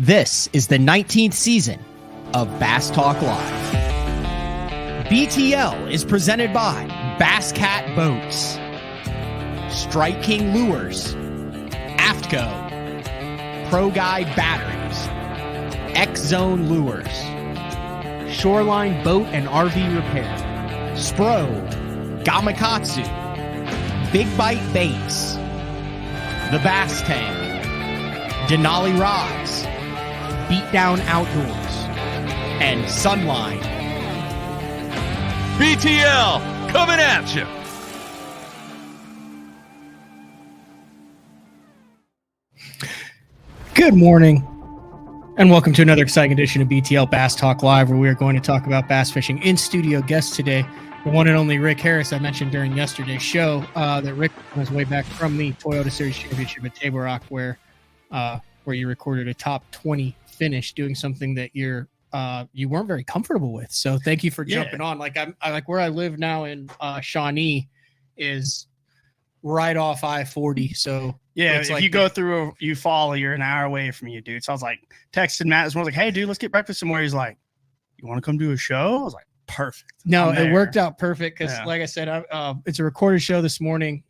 This is the 19th season of Bass Talk Live. BTL is presented by Bass Cat Boats, Strike King Lures, AFTCO, Pro Guide Batteries, X-Zone Lures, Shoreline Boat and RV Repair, Spro, Gamakatsu, Big Bite Baits, The Bass Tank, Denali Rods, Beatdown Outdoors, and Sunline. BTL coming at you. Good morning, and welcome to another exciting edition of BTL Bass Talk Live, where we are going to talk about bass fishing. In studio guest today, the one and only Rick Harris. I mentioned during yesterday's show that Rick was way back from the Toyota Series Championship at Table Rock, where you recorded a top 20 finish doing something that you weren't very comfortable with. So thank you for jumping on. I like where I live now in Shawnee is right off I-40. So yeah, if you go through, you fall, you're an hour away from you, dude. So I was like, texting Matt this morning, like, hey, dude, let's get breakfast somewhere. He's like, you want to come do a show? I was like, perfect. No, it worked out perfect because, like I said, it's a recorded show this morning.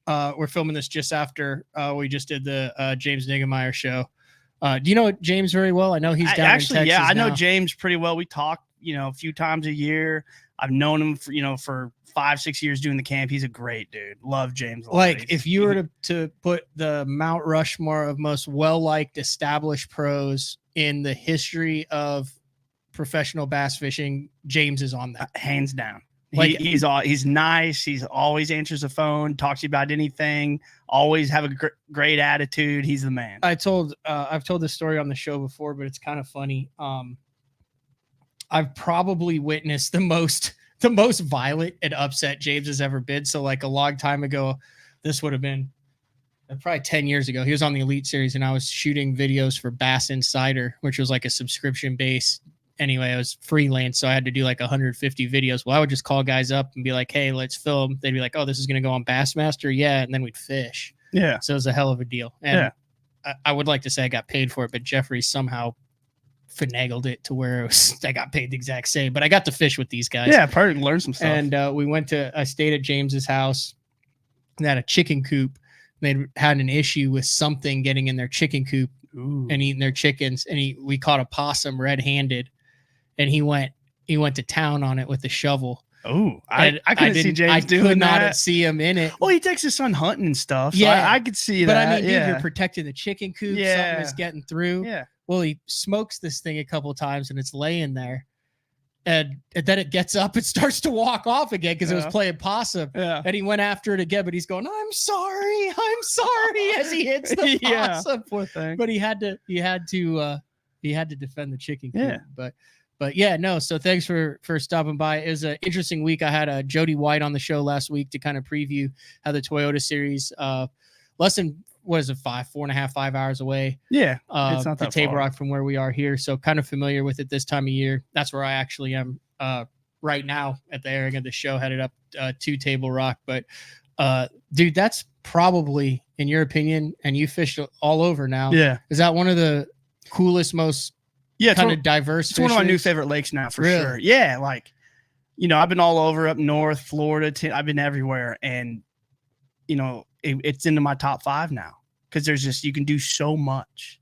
We're filming this just after we just did the James Niggemeyer show. Do you know James very well? I know he's down in Texas. Yeah, I know James pretty well. We talk, a few times a year. I've known him for 5-6 years doing the camp. He's a great dude. Love James. Like if you were to put the Mount Rushmore of most well-liked established pros in the history of professional bass fishing, James is on that. Hands down. He's nice. He's always answers the phone, talks to you about anything, always have a great attitude. He's the man. I've told this story on the show before, but it's kind of funny. I've probably witnessed the most violent and upset James has ever been. So like a long time ago, this would have been probably 10 years ago. He was on the Elite Series and I was shooting videos for Bass Insider, which was like a subscription based. Anyway, I was freelance, so I had to do like 150 videos. Well, I would just call guys up and be like, hey, let's film. They'd be like, oh, this is going to go on Bassmaster? Yeah. And then we'd fish. Yeah. So it was a hell of a deal. And I would like to say I got paid for it, but Jeffrey somehow finagled it to where I got paid the exact same. But I got to fish with these guys. Yeah, probably learn some stuff. And I stayed at James's house. They had a chicken coop. They had an issue with something getting in their chicken coop and eating their chickens. And we caught a possum red-handed. And he went to town on it with a shovel. Oh, I couldn't see James doing that. I could not see him in it. Well, he takes his son hunting and stuff. So yeah, I could see that. But I mean, dude, you're protecting the chicken coop. Yeah. Something is getting through. Yeah. Well, he smokes this thing a couple of times and it's laying there. And then it gets up and starts to walk off again because it was playing possum. Yeah. And he went after it again, but he's going, I'm sorry as he hits the possum. Poor thing. But he had to defend the chicken coop. Yeah. But yeah, no. So thanks for stopping by. It was an interesting week. I had Jody White on the show last week to kind of preview how the Toyota Series, less than 4.5, 5 hours away. Yeah, it's not that Table far. Rock from where we are here. So kind of familiar with it this time of year. That's where I actually am right now at the airing of the show, headed up to Table Rock. But dude, that's probably, in your opinion, and you fished all over now. Yeah, is that one of the coolest, most kind of diverse? It's one of my new favorite lakes now, for sure. Yeah, like I've been all over up north, Florida. I've been everywhere, and it's into my top 5 now because you can do so much.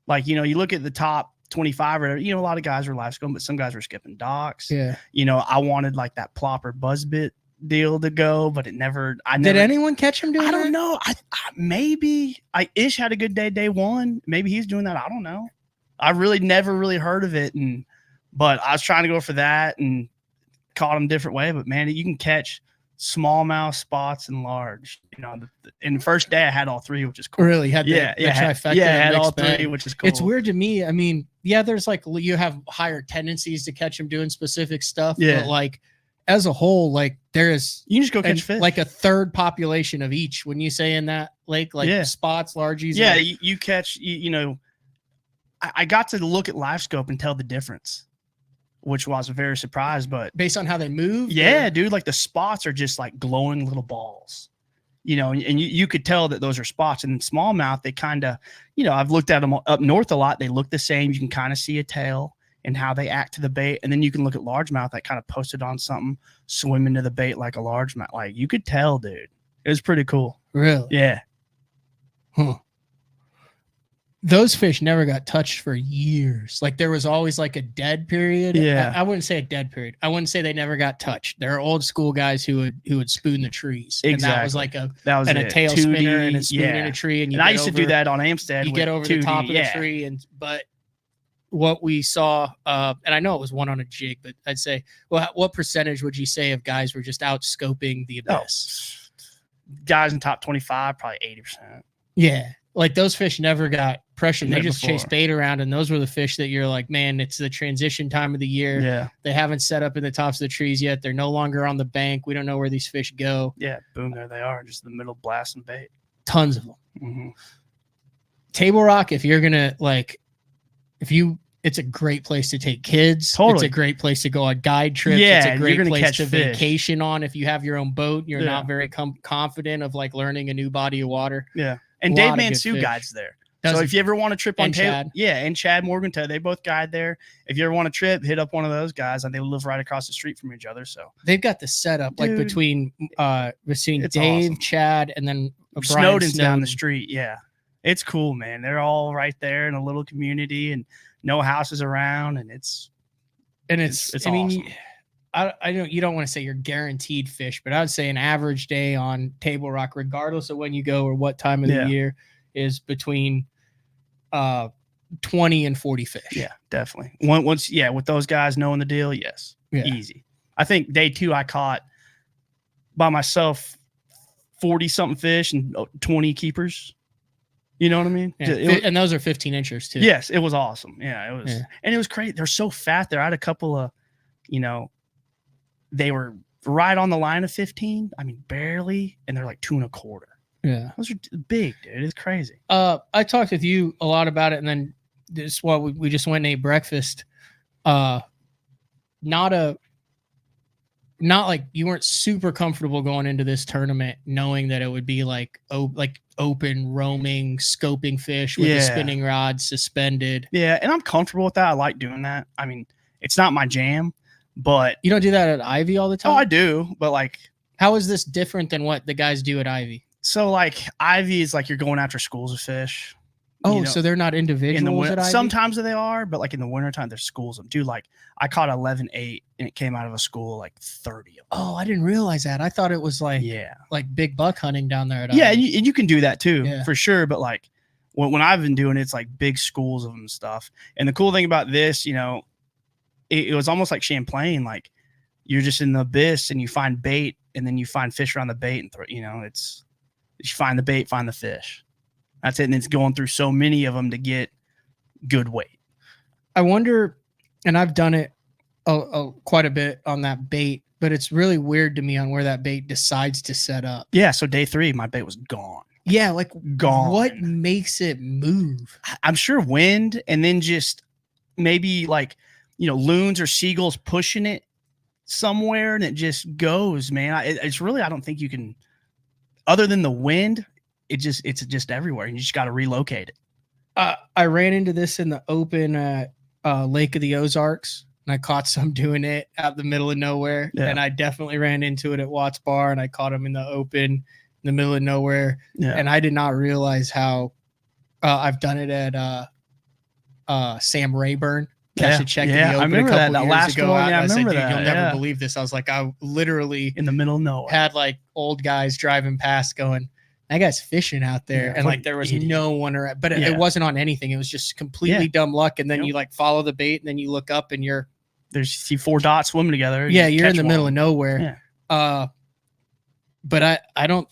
Like you look at the top 25 or a lot of guys are live scope, but some guys were skipping docks. Yeah, I wanted like that plopper buzzbit deal to go, but it never. Did anyone catch him doing? I don't know. I maybe Ish had a good day one. Maybe he's doing that. I don't know. I really never really heard of it, but I was trying to go for that and caught him a different way. But man, you can catch smallmouth, spots, and large. In the first day I had all 3, which is cool. Really? Had the trifecta? Yeah, I had all 3, which is cool. It's weird to me. I mean, there's like you have higher tendencies to catch them doing specific stuff. Yeah. But like as a whole, like there is you can just go catch fish. Like a third population of each. When you say in that lake, like spots, largies. Yeah, you catch. I got to look at live scope and tell the difference, which was very surprised. But based on how they move, dude, like the spots are just like glowing little balls. you know, and you could tell that those are spots. And smallmouth, they kind of, you know, I've looked at them up north a lot. They look the same. You can kind of see a tail and how they act to the bait. And then you can look at largemouth that kind of posted on something, swim into the bait like a largemouth. Like you could tell, dude. It was pretty cool. Really? Yeah. Huh. Those fish never got touched for years. Like there was always like a dead period. Yeah. I wouldn't say a dead period. I wouldn't say they never got touched. There are old school guys who would spoon the trees. Exactly. And that was like a it. tail 2D, spinner and a spoon in a tree. And I used to do that on Amstead. You get over 2D, the top of the tree, but what we saw, and I know it was one on a jig, but I'd say, well, what percentage would you say of guys were just out scoping the abyss? Guys in top 25, probably 80%. Yeah. Like those fish never got pressured. They just before. chased bait around, and those were the fish that you're like, man, it's the transition time of the year. Yeah. They haven't set up in the tops of the trees yet. They're no longer on the bank. We don't know where these fish go. Yeah. Boom. There they are. Just in the middle blasting bait. Tons of them. Mm-hmm. Table Rock, if you're going to it's a great place to take kids. Totally. It's a great place to go on guide trips. Yeah, it's a great you're gonna place catch to fish. vacation on. If you have your own boat, you're not very confident of like learning a new body of water. Yeah. And A Dave lot of good Mansue fish. guides there. Does So he? if you ever want a trip on And Table, Chad. and Chad Morgantoe, they both guide there. If you ever want a trip, hit up one of those guys, and they live right across the street from each other. So They've got the setup like Dude, between it's Dave, awesome. Chad, and then Brian Snowden's down Snowden. the street. Yeah. It's cool, man. They're all right there in a little community and no houses around. And it's And it's I awesome. mean, I don't. You don't want to say you're guaranteed fish, but I would say an average day on Table Rock, regardless of when you go or what time of the year, is between 20 and 40 fish. Yeah, definitely. Once, with those guys knowing the deal, yes, easy. I think day 2 I caught by myself 40 something fish and 20 keepers. You know what I mean? Yeah. And those are 15 inchers too. Yes, it was awesome. Yeah, it was, and it was great. They're so fat there. I had a couple of, they were right on the line of 15. I mean, barely, and they're like 2 1/4. Yeah, those are big, dude. It's crazy. I talked with you a lot about it, and then this we just went and ate breakfast. Not like you weren't super comfortable going into this tournament knowing that it would be like open roaming scoping fish with a spinning rod suspended. Yeah, and I'm comfortable with that. I like doing that. I mean, it's not my jam, but you don't do that at Ivy all the time. Oh, I do, but like, how is this different than what the guys do at Ivy? So like Ivy is like you're going after schools of fish. Oh, so they're not individuals at Ivy? Sometimes they are, but like in the wintertime, there's schools of them. Dude, like I caught 11.8 and it came out of a school like 30 of them. Oh, I didn't realize that. I thought it was like big buck hunting down there at Ivy. Yeah, and you can do that too, for sure. But like when I've been doing it, it's like big schools of them and stuff. And the cool thing about this, it was almost like Champlain. Like you're just in the abyss and you find bait and then you find fish around the bait and throw, it's you find the bait, find the fish. That's it. And it's going through so many of them to get good weight. I wonder, and I've done it quite a bit on that bait, but it's really weird to me on where that bait decides to set up. Yeah. So day 3, my bait was gone. Yeah. Like gone. What makes it move? I'm sure wind, and then just maybe like, loons or seagulls pushing it somewhere and it just goes, man. It's really, I don't think you can, other than the wind, it's just everywhere, and you just got to relocate it. I ran into this in the open at Lake of the Ozarks, and I caught some doing it out the middle of nowhere. Yeah. And I definitely ran into it at Watts Bar, and I caught him in the open, in the middle of nowhere. Yeah. And I did not realize how I've done it at Sam Rayburn. Catch a check in the open. I remember that last ago. one. Yeah, I remember said, that. You'll never believe this. I was like, I literally in the middle of nowhere had like old guys driving past going, that guy's fishing out there. And like there was no one around, but it wasn't on anything. It was just completely dumb luck. And then you like follow the bait, and then you look up and you see 4 dots swimming together. Yeah, you're in the middle of nowhere. Yeah. But I don't,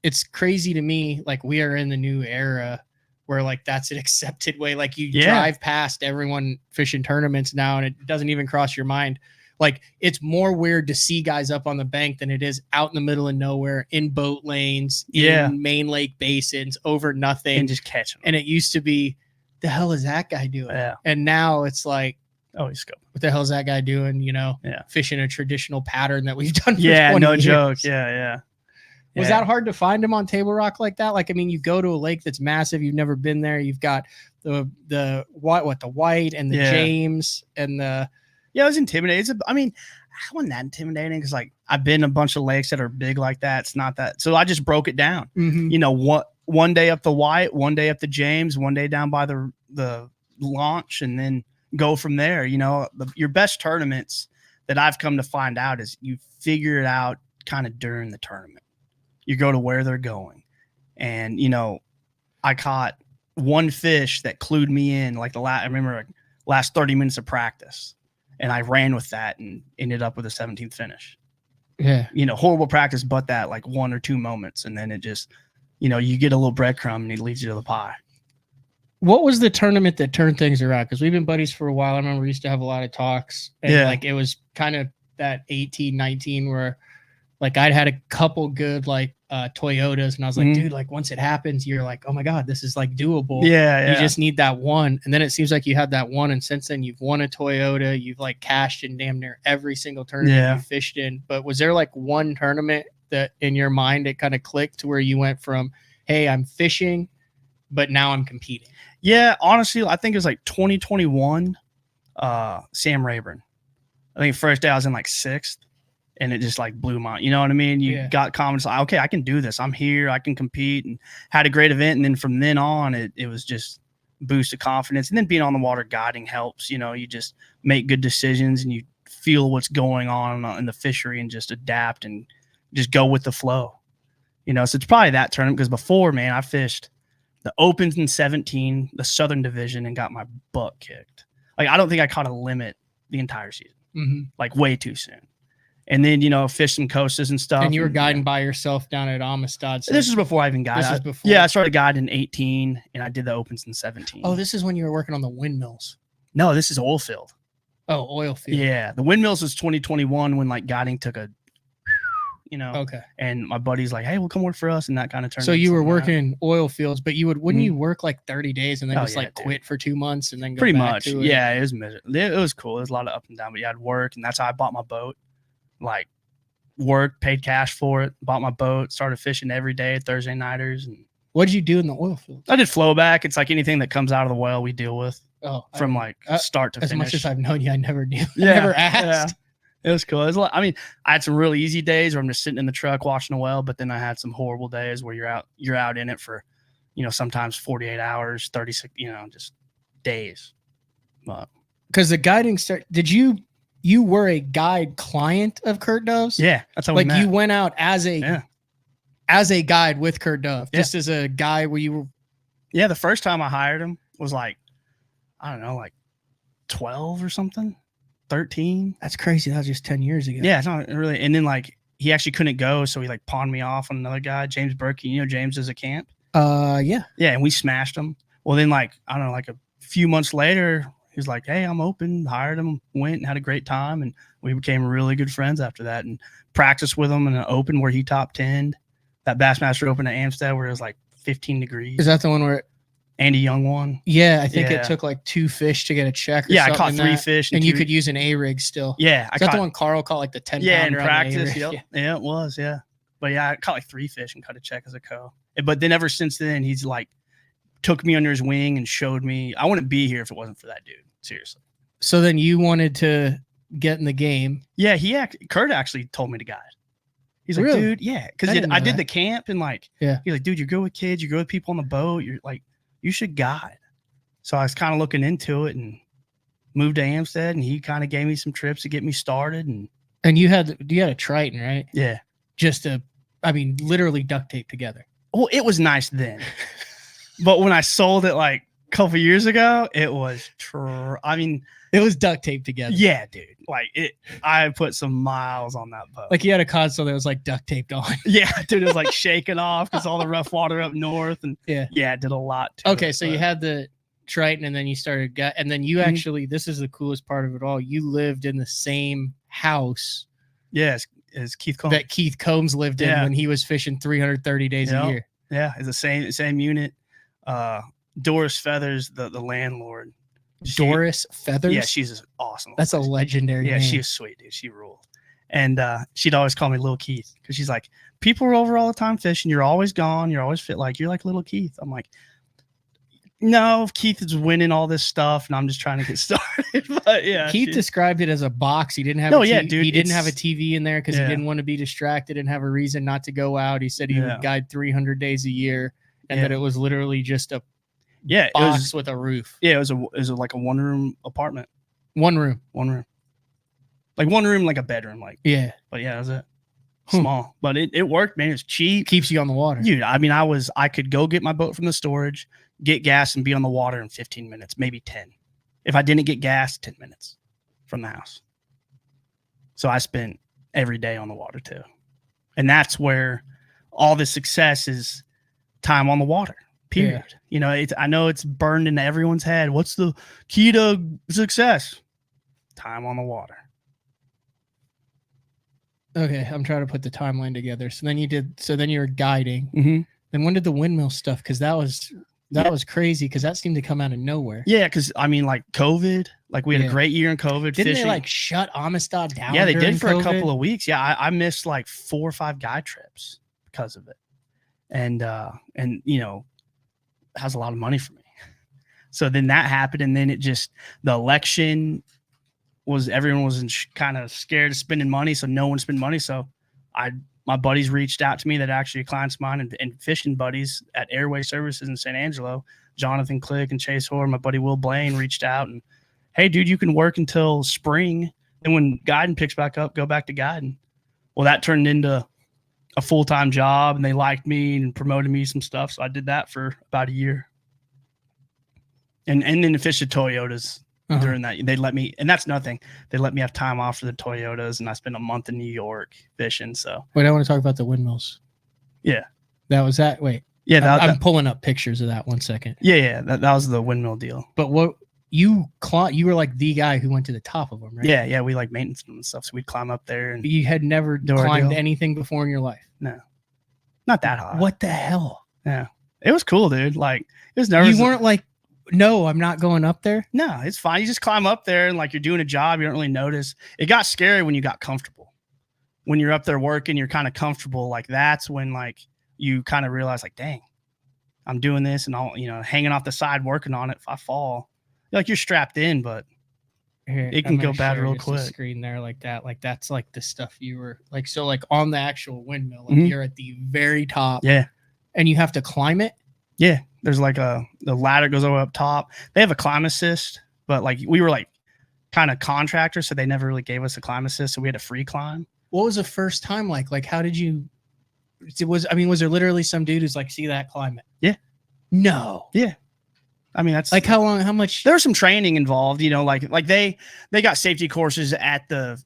it's crazy to me. Like we are in the new era where like that's an accepted way. Like you drive past everyone fishing tournaments now, and it doesn't even cross your mind. Like it's more weird to see guys up on the bank than it is out in the middle of nowhere in boat lanes, in main lake basins, over nothing, and just catch them. And it used to be, the hell is that guy doing? Yeah. And now it's like, he's go. What the hell is that guy doing? Fishing a traditional pattern that we've done. For 20 no years. joke. Yeah. Was that hard to find them on Table Rock like that? Like, I mean, you go to a lake that's massive. You've never been there. You've got the White and the James and the. Yeah, it was intimidating. I mean, I wasn't that intimidating because like I've been a bunch of lakes that are big like that. It's not that. So I just broke it down. Mm-hmm. You know, one day up the White, one day up the James, one day down by the launch, and then go from there. You know, your best tournaments that I've come to find out is you figure it out kind of during the tournament. You go to where they're going. And, you know, I caught one fish that clued me in like I remember last 30 minutes of practice, and I ran with that and ended up with a 17th finish. Yeah. You know, horrible practice, but that like 1 or 2 moments. And then it just, you know, you get a little breadcrumb and it leads you to the pie. What was the tournament that turned things around? Because we've been buddies for a while. I remember we used to have a lot of talks. And like it was kind of that 18, 19 where like I'd had a couple good like Toyotas, and I was like, dude, like once it happens, you're like, oh my God, this is like doable. Yeah. You just need that one. And then it seems like you had that one, and since then you've won a Toyota, you've like cashed in damn near every single tournament you fished in. But was there like one tournament that in your mind it kind of clicked to where you went from, hey, I'm fishing, but now I'm competing? Yeah, honestly, I think it was like 2021, Sam Rayburn. I think first day I was in like 6th, and it just like blew my, you know what I mean? You got confidence, like, okay, I can do this. I'm here, I can compete, and had a great event. And then from then on, it was just boost of confidence. And then being on the water guiding helps, you know, you just make good decisions and you feel what's going on in the fishery and just adapt and just go with the flow. You know, so it's probably that tournament, because before, man, I fished the Opens in 17, the Southern Division, and got my butt kicked. Like, I don't think I caught a limit the entire season, like way too soon. And then, you know, fished some coastas and stuff. And you were guiding by yourself down at Amistad. So this is before I even got This it. is before. Yeah, I started guiding in 18, and I did the Opens in 17. Oh, this is when you were working on the Windmills. No, this is oil field. Oh, oil field. Yeah, the Windmills was 2021 when like guiding took a, you know. Okay. And my buddy's like, hey, well, come work for us, and that kind of turned. So you were working oil fields, but wouldn't you work like 30 days and then quit for 2 months and then go pretty back much. to it? Yeah, it was miserable. It was cool. It was a lot of up and down, but yeah, I'd work, and that's how I bought my boat. Like, worked, paid cash for it, bought my boat, started fishing every day, Thursday nighters. And what did you do in the oil field? I did flow back. It's like anything that comes out of the well we deal with. Oh, from start to as finish. much as I've known you, I never knew. Yeah, I never asked. Yeah. It was cool. It was a lot, I mean, I had some really easy days where I'm just sitting in the truck watching a well, but then I had some horrible days where you're out in it for, you know, sometimes 48 hours, 36, you know, just days. Because the guiding you were a guide client of Kurt Dove's? Yeah, that's how like we met. you went out as a guide with Kurt Dove, just as a guy where you were. Yeah, the first time I hired him was like, I don't know, like 12 or something, 13. That's crazy. That was just 10 years ago. Yeah, it's not really. And then like he actually couldn't go, so he like pawned me off on another guy, James Berkey. You know, James is a camp. Yeah, and we smashed him. Well, then like I don't know, like a few months later, he was like, hey, I'm open. Hired him, went and had a great time, and we became really good friends after that. And practiced with him in an open where he top 10'd. That Bassmaster Open at Amsterdam where it was like 15 degrees. Is that the one where Andy Young won? Yeah, I think it took like 2 fish to get a check. Or I caught 3 fish, and you could use an A rig still. Yeah, Is that the one Carl caught like the 10 pounder? Yeah, in practice. Yep. Yeah, it was. Yeah, but yeah, I caught like 3 fish and cut a check as a co. But then ever since then, he's like took me under his wing and showed me. I wouldn't be here if it wasn't for that dude. Seriously. So then you wanted to get in the game. Yeah, Kurt actually told me to guide. He's like, really? dude, yeah, because I did the camp and like, he's like, dude, you're good with kids, you're good with people on the boat, you're like, you should guide. So I was kind of looking into it and moved to Amstead, and he kind of gave me some trips to get me started. And you had a Triton, right? Yeah, literally duct tape together. Well, it was nice then, but when I sold it like a couple years ago, it was it was duct tape together. Yeah, dude. Like I put some miles on that boat. Like you had a console that was like duct taped on. Yeah, dude, it was like shaking off because all the rough water up north, and it did a lot to it. So you had the Triton, and then you started, and then you actually, this is the coolest part of it all. You lived in the same house. Yes, as Keith Combs. That Keith Combs lived in when he was fishing 330 days a year. Yeah, it's the same unit. Doris Feathers, the landlord. Doris Feathers? Yeah, she's awesome. That's a legendary name. She was sweet, dude. She ruled. And she'd always call me Little Keith because she's like, people are over all the time fishing. You're always gone. You're always fit. Like, you're like Little Keith. I'm like, no, Keith is winning all this stuff, and I'm just trying to get started. But yeah, Keith described it as a box. He didn't have. Dude, he didn't have a TV in there because he didn't want to be distracted and have a reason not to go out. He said he would guide 300 days a year, and that it was literally just a box with a roof. Yeah, it was like a 1-room apartment. One room. Like 1 room, like a bedroom. Like yeah, but yeah, that was it. Small, but it worked, man. It was cheap. Keeps you on the water, dude. I mean, I could go get my boat from the storage, get gas, and be on the water in 15 minutes, maybe 10. If I didn't get gas, 10 minutes from the house. So I spent every day on the water too, and that's where all the success is. Time on the water. Period. Yeah. You know, I know it's burned into everyone's head. What's the key to success? Time on the water. Okay, I'm trying to put the timeline together. So then you were guiding. Mm-hmm. Then when did the windmill stuff? Because that was crazy. Because that seemed to come out of nowhere. Yeah, because I mean, like COVID, like we had a great year in COVID. Didn't fishing. they like shut Amistad down? Yeah, they did for COVID? a couple of weeks. Yeah, I missed like 4 or 5 guide trips because of it, and you know, has a lot of money for me. So then that happened, and then the election. Everyone was kind of scared of spending money, so no one spent money. So my buddies reached out to me that actually clients of mine and fishing buddies at Airway Services in San Angelo, Jonathan Click and Chase Hoare, my buddy Will Blaine reached out and, hey, dude, you can work until spring. And when guiding picks back up, go back to guiding. Well, that turned into a full-time job, and they liked me and promoted me some stuff. So I did that for about a year. And then to fish the Toyotas. During that, they let me, and that's nothing. They let me have time off for the Toyotas, and I spent a month in New York fishing. So wait, I want to talk about the windmills. Yeah, that was that. Wait, yeah, I'm pulling up pictures of that. 1 second. Yeah, that was the windmill deal. But what you were like the guy who went to the top of them, right? Yeah, we like maintenance them and stuff, so we'd climb up there. And you had never climbed anything before in your life? No, not that high. What the hell? Yeah, it was cool, dude. Like it was nervous. You weren't like, no, I'm not going up there. No, it's fine. You just climb up there and like you're doing a job. You don't really notice. It got scary when you got comfortable. When you're up there working, you're kind of comfortable. Like that's when like you kind of realize like, dang, I'm doing this and all, hanging off the side, working on it. If I fall, you're strapped in, but it can go bad real quick. Screen there like that. Like that's like the stuff you were like, so like on the actual windmill, like you're at the very top. Yeah. And you have to climb it. Yeah. There's like the ladder goes all the way up top. They have a climb assist, but like we were like kind of contractors, so they never really gave us a climb assist. So we had a free climb. What was the first time like? Like, how did you? Was there literally some dude who's like, see that, climb it? Yeah. No. Yeah. I mean, that's like how long? How much? There was some training involved, like they got safety courses at the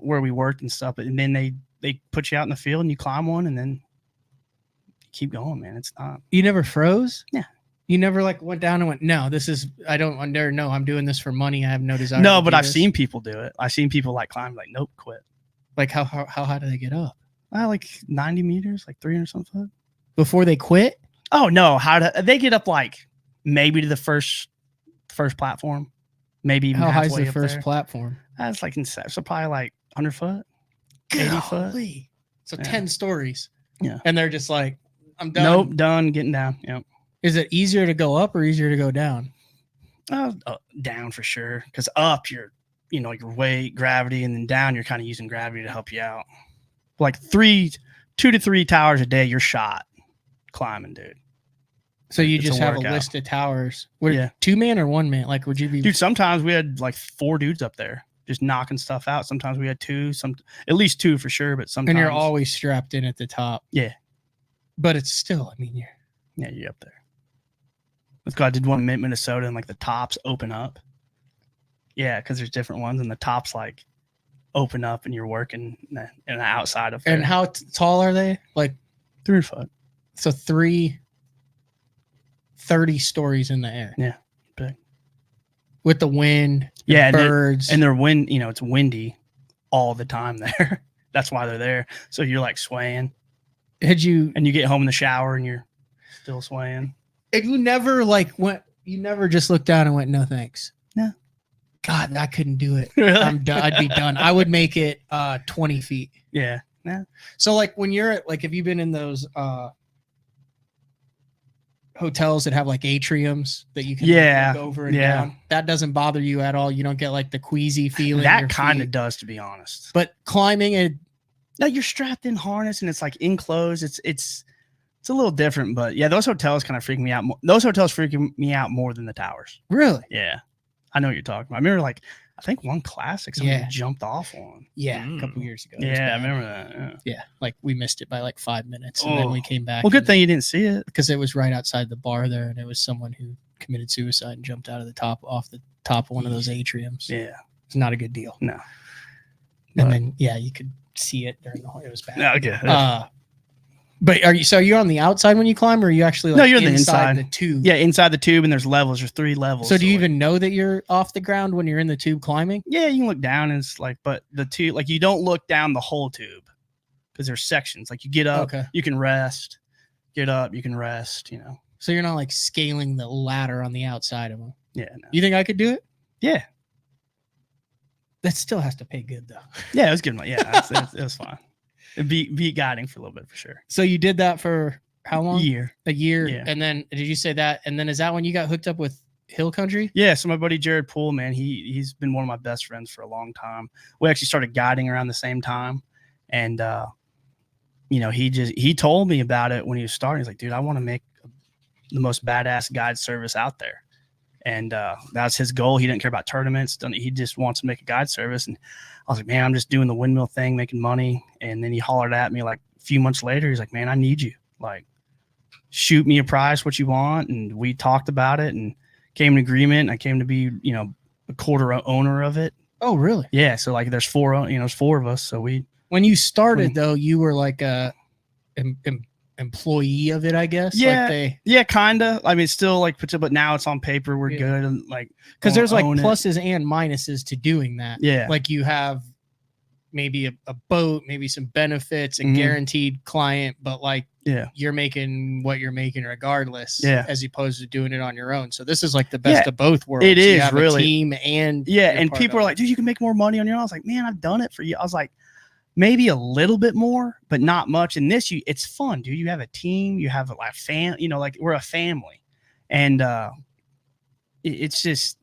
where we worked and stuff, and then they put you out in the field and you climb one and then. Keep going, man. It's not. You never froze? Yeah. You never like went down and went, no, I'm doing this for money. I have no desire. No, but I've seen people do it. I've seen people like climb, like, nope, quit. Like how high do they get up? Like 90 meters, like 300 something foot. Before they quit? Oh no. They get up like maybe to the first platform. Maybe even how high is the up first there. Platform? That's like so probably like 100 foot, 80 foot. So 10 stories. Yeah. And they're just like, I'm done. Nope, done, getting down. Yep. Is it easier to go up or easier to go down? Down for sure. Because up, you're, your weight, gravity, and then down, you're kind of using gravity to help you out. Like 2 to 3 towers a day, you're shot climbing, dude. So you just have a list of towers. Yeah. 2-man or 1-man? Like, would you be? Dude, sometimes we had like 4 dudes up there just knocking stuff out. Sometimes we had 2, at least 2 for sure. But sometimes. And you're always strapped in at the top. Yeah. But it's still, you're up there. Let's go. I did one in Minnesota and like the tops open up. Yeah, because there's different ones and the tops like open up and you're working in the outside of there. And how tall are they? Like 3 foot. So 30 stories in the air. Yeah, big. With the wind, yeah, birds. And they're wind, it's windy all the time there. That's why they're there. So you're like swaying. And you get home in the shower and you're still swaying. And you never you never just looked down and went, no thanks. No. God, I couldn't do it. Really? I'm done. I'd be done. I would make it 20 feet. Yeah. So like when you're at, like, have you been in those hotels that have like atriums that you can look over and down? That doesn't bother you at all. You don't get like the queasy feeling. That kind of does, to be honest. But climbing it, no, you're strapped in harness and it's like enclosed. It's a little different, but yeah, those hotels kind of freak me out. Those hotels freak me out more than the towers. really? Yeah, I know what you're talking about. I remember, like, I think one classic somebody jumped off on. Yeah, a couple years ago. Yeah, I remember that. Yeah, like we missed it by like 5 minutes, and then we came back. Well, good thing you didn't see it, because it was right outside the bar there, and it was someone who committed suicide and jumped out of off the top of one of those atriums. Yeah, it's not a good deal. No. And then you could see it during the whole. It was bad. No, okay. But are you on the outside when you climb, or are you actually like no, you're inside the tube? Yeah, inside the tube, and there's levels. There's 3 levels. So do you even know that you're off the ground when you're in the tube climbing? Yeah, you can look down, and it's like, but the tube, like, you don't look down the whole tube because there's sections. Like, you get up, you can rest. Get up, you can rest. So you're not like scaling the ladder on the outside of them. Yeah. No. You think I could do it? Yeah. That still has to pay good though. Yeah, it was good. Yeah, it was fine. It'd be guiding for a little bit for sure. So you did that for how long? A year. Yeah. And then did you say that? And then is that when you got hooked up with Hill Country? Yeah. So my buddy Jared Poole, man, he's been one of my best friends for a long time. We actually started guiding around the same time. And he told me about it when he was starting. He's like, dude, I want to make the most badass guide service out there. And that's his goal. He didn't care about tournaments. He just wants to make a guide service. And I was like, man, I'm just doing the Windmill thing, making money. And then he hollered at me like a few months later. He's like, man, I need you. Like, shoot me a price, what you want. And we talked about it and came to agreement. I came to be, a quarter owner of it. Oh, really? Yeah. So like there's 4 of us. So when you started though, you were like a employee of it, I guess. Yeah. Yeah, kind of. I mean, still like, but now it's on paper. We're good. And like, because there's like pluses and minuses to doing that. Yeah. Like you have maybe a boat, maybe some benefits, a guaranteed client, but like, you're making what you're making regardless, as opposed to doing it on your own. So this is like the best of both worlds. It is you have really a team and and people are like, dude, you can make more money on your own. I was like, man, I've done it for you. I was like, maybe a little bit more, but not much. And this, it's fun, dude. You have a team, you have a like we're a family, and it's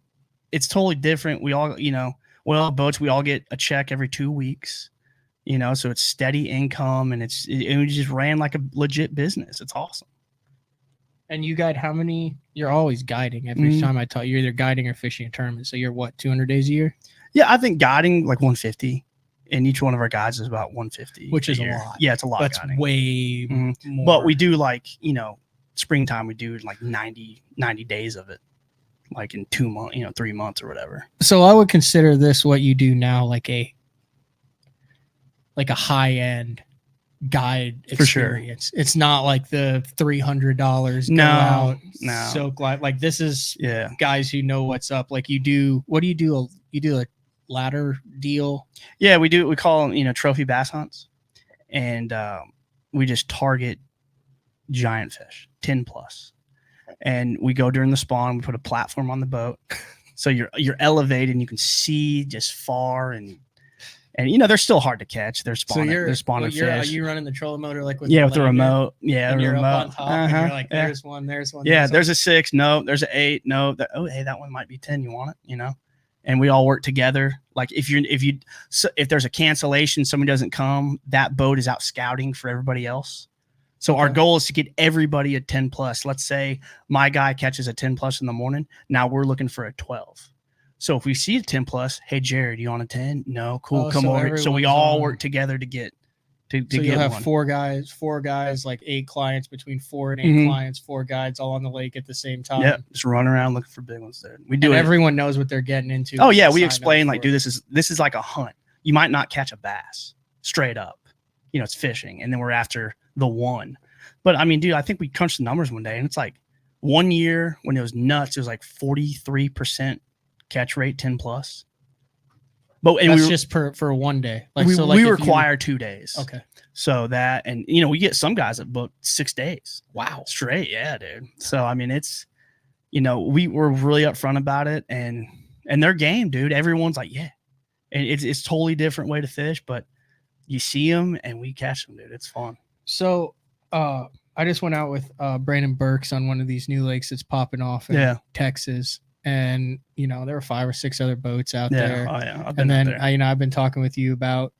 totally different. We all, well, boats, we all get a check every 2 weeks. So it's steady income, and we just ran like a legit business. It's awesome. And you guide how many? You're always guiding. Every time I taught you, you're either guiding or fishing a tournament. So you're what, 200 days a year? Yeah, I think guiding like 150, and each one of our guides is about 150, which is a lot. Yeah, it's a lot. That's guiding. Way more. But we do like springtime. We do like 90 days of it, like in 2 months, 3 months or whatever. So I would consider this what you do now, like a high-end guide experience. For sure. It's not like the $300 no soak light. Like this is guys who know what's up. Like you do, what do you do? You do a ladder deal? Yeah, we do. We call them, trophy bass hunts, and we just target giant fish, 10 plus, and we go during the spawn. We put a platform on the boat, so you're elevated and you can see just far, and they're still hard to catch. They're spawning fish. Are you running the trolling motor like with with the remote? Yeah, and the you're remote. up on top, and you're like, there's one. Yeah, there's a 6. No, there's an 8. No, hey, that one might be 10. You want it? And we all work together. Like if there's a cancellation, somebody doesn't come, that boat is out scouting for everybody else. So our goal is to get everybody a 10 plus. Let's say my guy catches a 10 plus in the morning. Now we're looking for a 12. So if we see a 10 plus, hey Jared, you on a 10? No, cool, come over. So we all work together to get to so get you'll have one. four guys, like 8 clients, between 4 and 8 clients, 4 guides all on the lake at the same time. Yeah, just run around looking for big ones there. We do and it. Everyone knows what they're getting into. Oh yeah, we explain like, dude, this is like a hunt. You might not catch a bass straight up. It's fishing, and then we're after the one. But I mean, dude, I think we crunched the numbers one day, and it's like 1 year when it was nuts, it was like 43% catch rate, 10 plus. But that's just for one day. Like we require 2 days. Okay. So that, and we get some guys that book 6 days. Wow. Straight. Yeah, dude. So I mean, it's we're really upfront about it, and and they're game, dude. Everyone's like, yeah, and it's totally different way to fish, but you see them and we catch them, dude. It's fun. So, I just went out with Brandon Burks on one of these new lakes that's popping off in Texas, and there were 5 or 6 other boats out there. Oh yeah, I've and been then out there. I've been talking with you about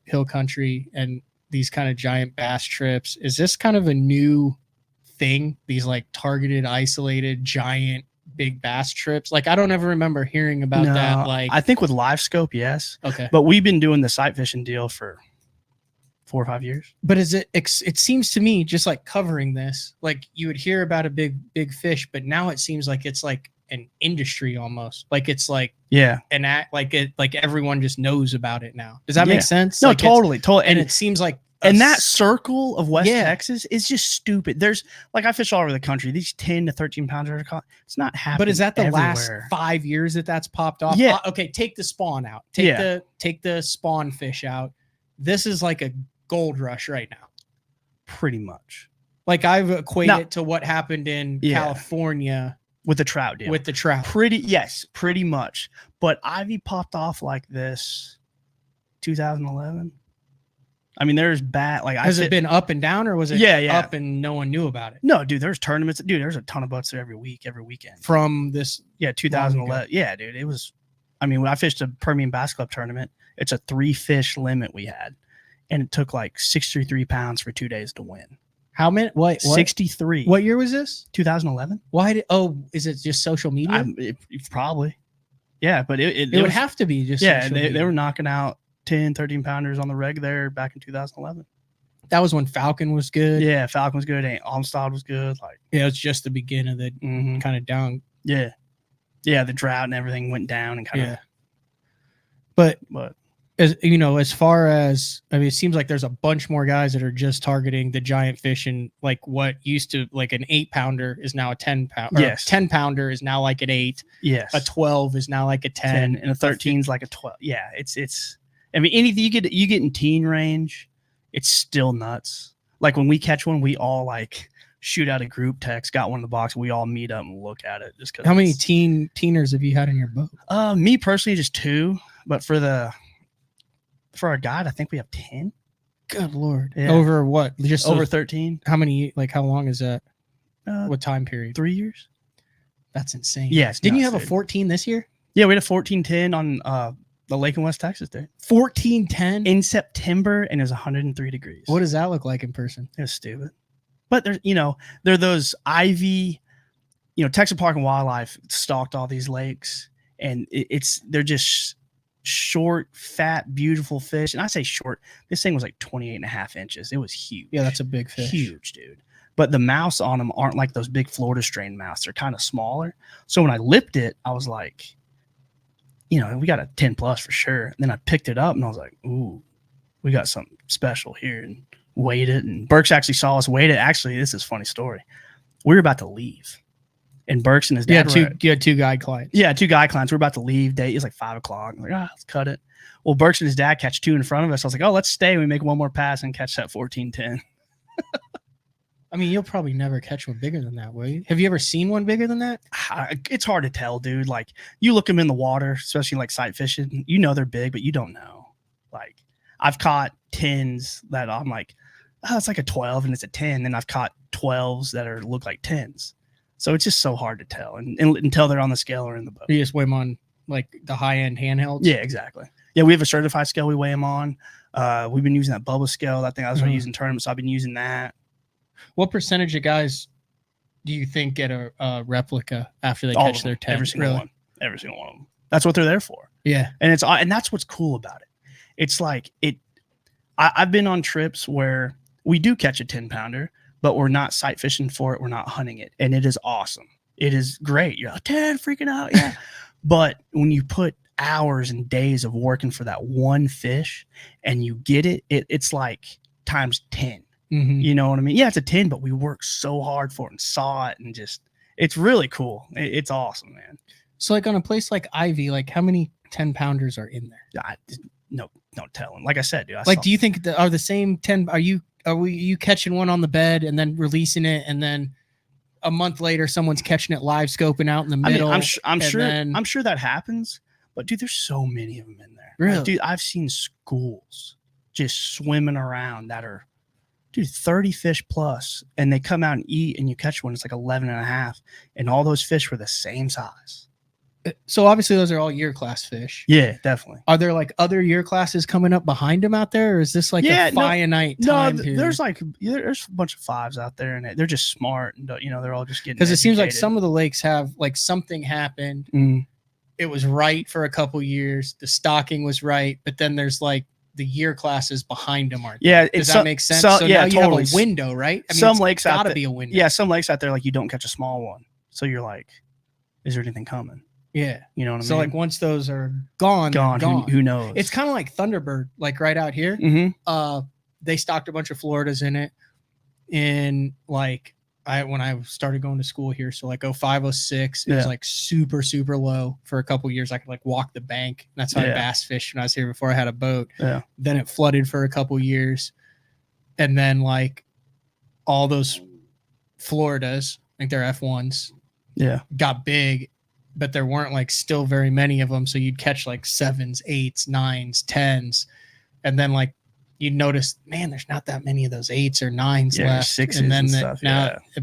hill country and these kind of giant bass trips. Is this kind of a new thing? These like targeted, isolated, giant, big bass trips? Like I don't ever remember hearing about that. Like I think with live scope, yes. Okay, but we've been doing the sight fishing deal for 4 or 5 years. But it seems to me, just like covering this, like you would hear about a big fish, but now it seems like it's like an industry almost. Like it's like an act, like everyone just knows about it now. Does that make sense? No, like totally. And it seems like that circle of West Texas is just stupid. There's like I fish all over the country. These 10 to 13 pounders are caught. It's not happening. But is that the everywhere. last 5 years that's popped off? Yeah. Okay, take the spawn out. Take the spawn fish out. This is like a gold rush right now. Pretty much. Like I've equated it to what happened in California with the trout deal. With the trout. Pretty much. But Ivy popped off like this 2011. I mean, there's has it been up and down, or was it up and no one knew about it? No, dude, there's tournaments. Dude, there's a ton of boats there every weekend. From this 2011. Yeah, dude. It was, I mean, when I fished a Permian Bass Club tournament, it's a 3 fish limit we had. And it took like 63 pounds for 2 days to win. How many? What? 63. What year was this? 2011. Why is it just social media? Probably. Yeah, but it would have to be just social media. They were knocking out 10, 13 pounders on the reg there back in 2011. That was when Falcon was good. Yeah, Falcon was good. Amistad was good. It was just the beginning of the kind of down. Yeah. Yeah, the drought and everything went down and kind of. But as far as, I mean, it seems like there's a bunch more guys that are just targeting the giant fish, and like what used to like an 8 pounder is now a 10 pounder. Yes. 10 pounder is now like an 8. Yes. A 12 is now like a 10. And a 13 is like a 12. Yeah. It's, I mean, anything you get in teen range, it's still nuts. Like when we catch one, we all like shoot out a group text, got one in the box, and we all meet up and look at it. Just cause. How many teeners have you had in your boat? Me personally, just 2, but for our guide, I think we have 10. Good Lord. Yeah. Over what? Just over 13. How many, like how long is that? What time period? 3 years. That's insane. Yes. Didn't you have a 14 this year? Yeah, we had a 1410 on the lake in West Texas, dude. 1410 in September, and it was 103 degrees. What does that look like in person? It was stupid. But there's, there are those Ivy, Texas Park and Wildlife stalked all these lakes, and they're just short, fat, beautiful fish. And I say short, this thing was like 28.5 inches. It was huge. Yeah, that's a big fish. Huge, dude. But the mouse on them aren't like those big Florida strain mouse. They're kind of smaller. So when I lipped it, I was like, we got a 10 plus for sure. And then I picked it up and I was like, ooh, we got something special here, and weighed it. And Burks actually saw us weighed it. Actually, this is a funny story. We were about to leave. And Burks and his dad you had 2 guide clients. Yeah, 2 guide clients. We're about to leave. It was like 5 o'clock. I'm like, let's cut it. Well, Burks and his dad catch 2 in front of us. I was like, let's stay. We make one more pass and catch that 1410. I mean, you'll probably never catch one bigger than that, will you? Have you ever seen one bigger than that? It's hard to tell, dude. Like, you look them in the water, especially like sight fishing. They're big, but you don't know. Like, I've caught 10s that I'm like, it's like a 12 and it's a 10. Then I've caught 12s that look like 10s. So it's just so hard to tell, and until they're on the scale or in the boat. You just weigh them on like the high end handhelds. Yeah, exactly. Yeah, we have a certified scale we weigh them on. We've been using that bubble scale. That thing I was using tournaments, so I've been using that. What percentage of guys do you think get a replica after they catch their 10? Every single one. Every single one of them. That's what they're there for. Yeah, and that's what's cool about it. It's like I've been on trips where we do catch a 10 pounder. But we're not sight fishing for it. We're not hunting it. And it is awesome. It is great. You're like, 10, freaking out. Yeah. But when you put hours and days of working for that one fish and you get it, it's like times 10. Mm-hmm. You know what I mean? Yeah, it's a 10, but we worked so hard for it and saw it, and just, it's really cool. It's awesome, man. So like on a place like Ivy, like how many 10 pounders are in there? No telling. Like I said, dude. Do you think are the same 10? Are you catching one on the bed and then releasing it, and then a month later, someone's catching it live scoping out in the I mean, middle. I'm sure that happens, but dude, there's so many of them in there. Really? Like, dude, I've seen schools just swimming around that are, dude, 30 fish plus, and they come out and eat, and you catch one, it's like 11 and a half, and all those fish were the same size. So obviously those are all year class fish. Yeah, definitely. Are there like other year classes coming up behind them out there, or is this like a finite time period? There's a bunch of 5s out there, and they're just smart, and they're all just getting, because it seems like some of the lakes have like something happened. It was right for a couple years, the stocking was right, but then there's like the year classes behind them aren't. Yeah, does that make sense? So yeah, now you totally. have a window, right? I mean, some lakes gotta out be a window. Yeah, some lakes out there, like, you don't catch a small one, so you're like, is there anything coming? Yeah, you know what I mean. So like once those are gone. Who knows? It's kind of like Thunderbird, like right out here. They stocked a bunch of Floridas in it, in like when I started going to school here. So like 05, 06, it was like super, super low for a couple years. I could like walk the bank. That's how I bass fished when I was here before I had a boat. Yeah. Then it flooded for a couple years, and then like all those Floridas, I think they're F1s. Yeah, got big. But there weren't like still very many of them. So you'd catch like 7s, 8s, 9s, 10s. And then like you'd notice, man, there's not that many of those 8s or 9s left. 6s and then stuff,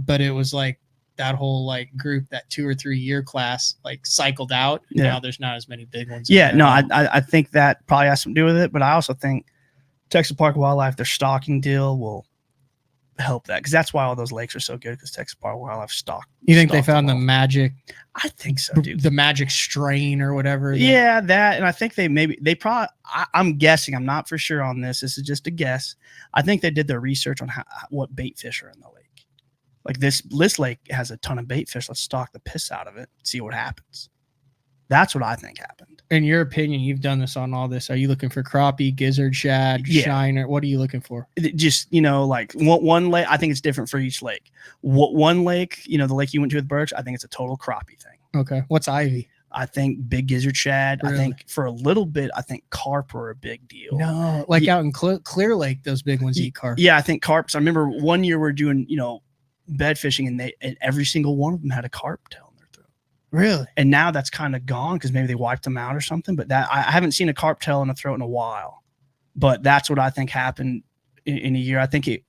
but it was like that whole like group, that 2 or 3 year class, like cycled out. Now there's not as many big ones. Yeah, no, I think that probably has something to do with it. But I also think Texas Park Wildlife, their stocking deal will help that, because that's why all those lakes are so good, because Texas Park Wildlife stock. You think they found the magic? I think so, dude. The magic strain or whatever. Yeah, that, and I think they probably. I'm guessing. I'm not for sure on this. This is just a guess. I think they did their research on what bait fish are in the lake. Like this lake has a ton of bait fish. Let's stock the piss out of it. See what happens. That's what I think happened. In your opinion, you've done this on all this. Are you looking for crappie, gizzard, shad, shiner? What are you looking for? Just, like one lake. I think it's different for each lake. One lake, the lake you went to with Birch, I think it's a total crappie thing. Okay. What's Ivy? I think big gizzard shad. Really? I think for a little bit, I think carp were a big deal. No, like out in Clear Lake, those big ones eat carp. Yeah, I think carps. I remember one year we're doing, bed fishing, and every single one of them had a carp tail. Really? And now that's kind of gone, because maybe they wiped them out or something. But that I haven't seen a carp tail in a throat in a while. But that's what I think happened in a year. I don't think it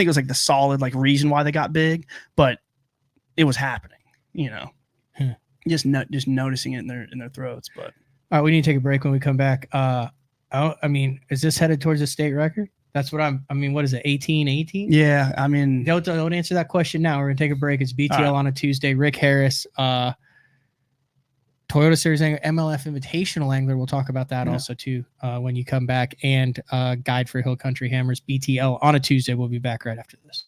was like the solid like reason why they got big, but it was happening. Just noticing it in their throats. But all right, we need to take a break. When we come back, is this headed towards a state record? That's what what is it, 18-18? Yeah, Don't answer that question now. We're going to take a break. It's BTL on a Tuesday. Rick Harris, Toyota Series Angler, MLF Invitational Angler. We'll talk about that also too when you come back. And Guide for Hill Country Hammers, BTL on a Tuesday. We'll be back right after this.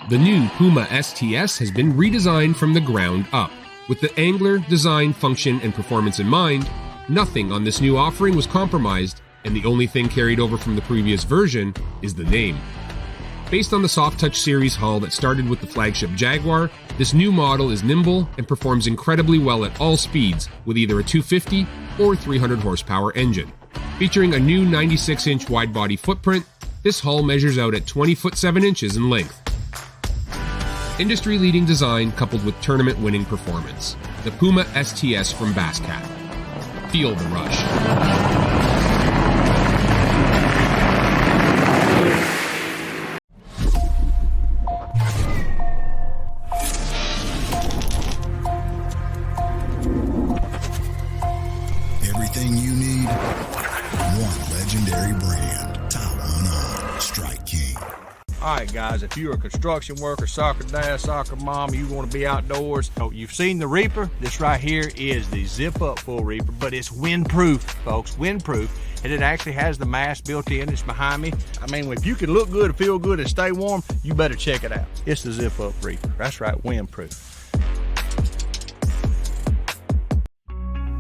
The new Puma STS has been redesigned from the ground up. With the angler, design, function, and performance in mind, nothing on this new offering was compromised, and the only thing carried over from the previous version is the name. Based on the Soft Touch series hull that started with the flagship Jaguar, this new model is nimble and performs incredibly well at all speeds with either a 250 or 300 horsepower engine. Featuring a new 96-inch wide-body footprint, this hull measures out at 20 foot 7 inches in length. Industry-leading design coupled with tournament-winning performance. The Puma STS from Basscat. Feel the rush. Everything you need, one legendary brand. Taiwan Strike King. All right, guys, if you're a construction worker, soccer dad, soccer mom, you want to be outdoors, you've seen the Reaper. This right here is the zip-up full Reaper, but it's windproof, folks, windproof. And it actually has the mast built in. It's behind me. If you can look good, feel good, and stay warm, you better check it out. It's the zip-up Reaper. That's right, windproof.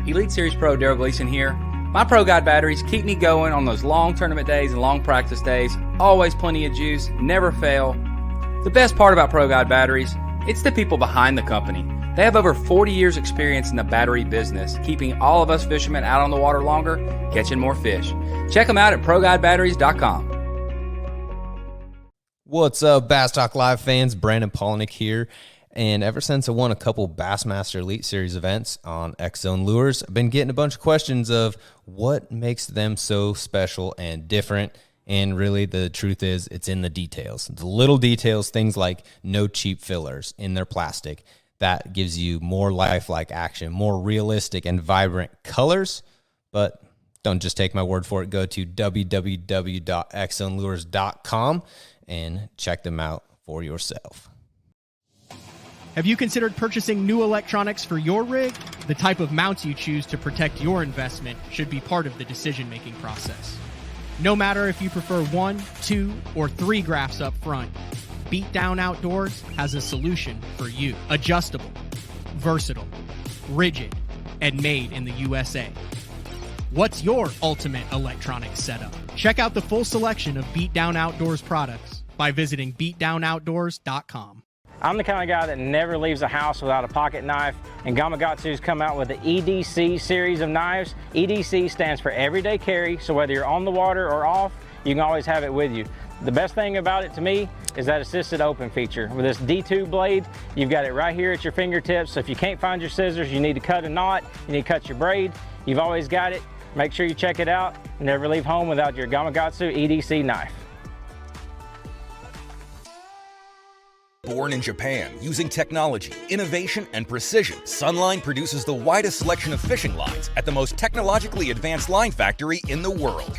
Elite Series Pro Daryl Gleason here. My Pro Guide batteries keep me going on those long tournament days and long practice days. Always plenty of juice, never fail. The best part about Pro Guide batteries, it's the people behind the company. They have over 40 years experience in the battery business, keeping all of us fishermen out on the water longer, catching more fish. Check them out at ProGuideBatteries.com. What's up, Bass Talk Live fans? Brandon Polnick here. And ever since I won a couple Bassmaster Elite Series events on X-Zone Lures, I've been getting a bunch of questions of what makes them so special and different. And really, the truth is, it's in the details. The little details, things like no cheap fillers in their plastic. That gives you more lifelike action, more realistic and vibrant colors. But don't just take my word for it. Go to www.xzonelures.com and check them out for yourself. Have you considered purchasing new electronics for your rig? The type of mounts you choose to protect your investment should be part of the decision-making process. No matter if you prefer 1, 2, or 3 graphs up front, Beatdown Outdoors has a solution for you. Adjustable, versatile, rigid, and made in the USA. What's your ultimate electronics setup? Check out the full selection of Beatdown Outdoors products by visiting beatdownoutdoors.com. I'm the kind of guy that never leaves the house without a pocket knife, and Gamakatsu's come out with the EDC series of knives. EDC stands for everyday carry, so whether you're on the water or off, you can always have it with you. The best thing about it to me is that assisted open feature. With this D2 blade, you've got it right here at your fingertips, so if you can't find your scissors, you need to cut a knot, you need to cut your braid, you've always got it. Make sure you check it out. Never leave home without your Gamakatsu EDC knife. Born in Japan, using technology, innovation, and precision, Sunline produces the widest selection of fishing lines at the most technologically advanced line factory in the world.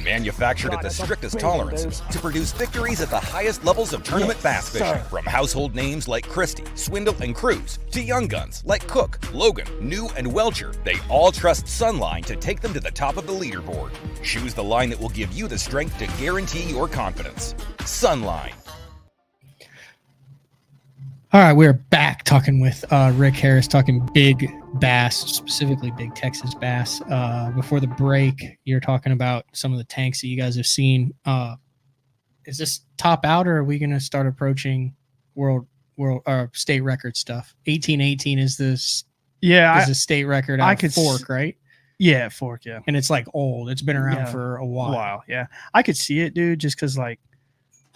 Manufactured at the strictest tolerances to produce victories at the highest levels of tournament bass fishing. From household names like Christie, Swindle, and Cruz, to young guns like Cook, Logan, New, and Welcher, they all trust Sunline to take them to the top of the leaderboard. Choose the line that will give you the strength to guarantee your confidence. Sunline. All right, we're back talking with Rick Harris, talking big bass, specifically big Texas bass. Before the break, you're talking about some of the tanks that you guys have seen. Is this top out, or are we going to start approaching world state record stuff? 1818 is this? Yeah, is a state record. I could Fork, right? Yeah, Fork. Yeah, and it's like old. It's been around for a while. Yeah, I could see it, dude. Just because like.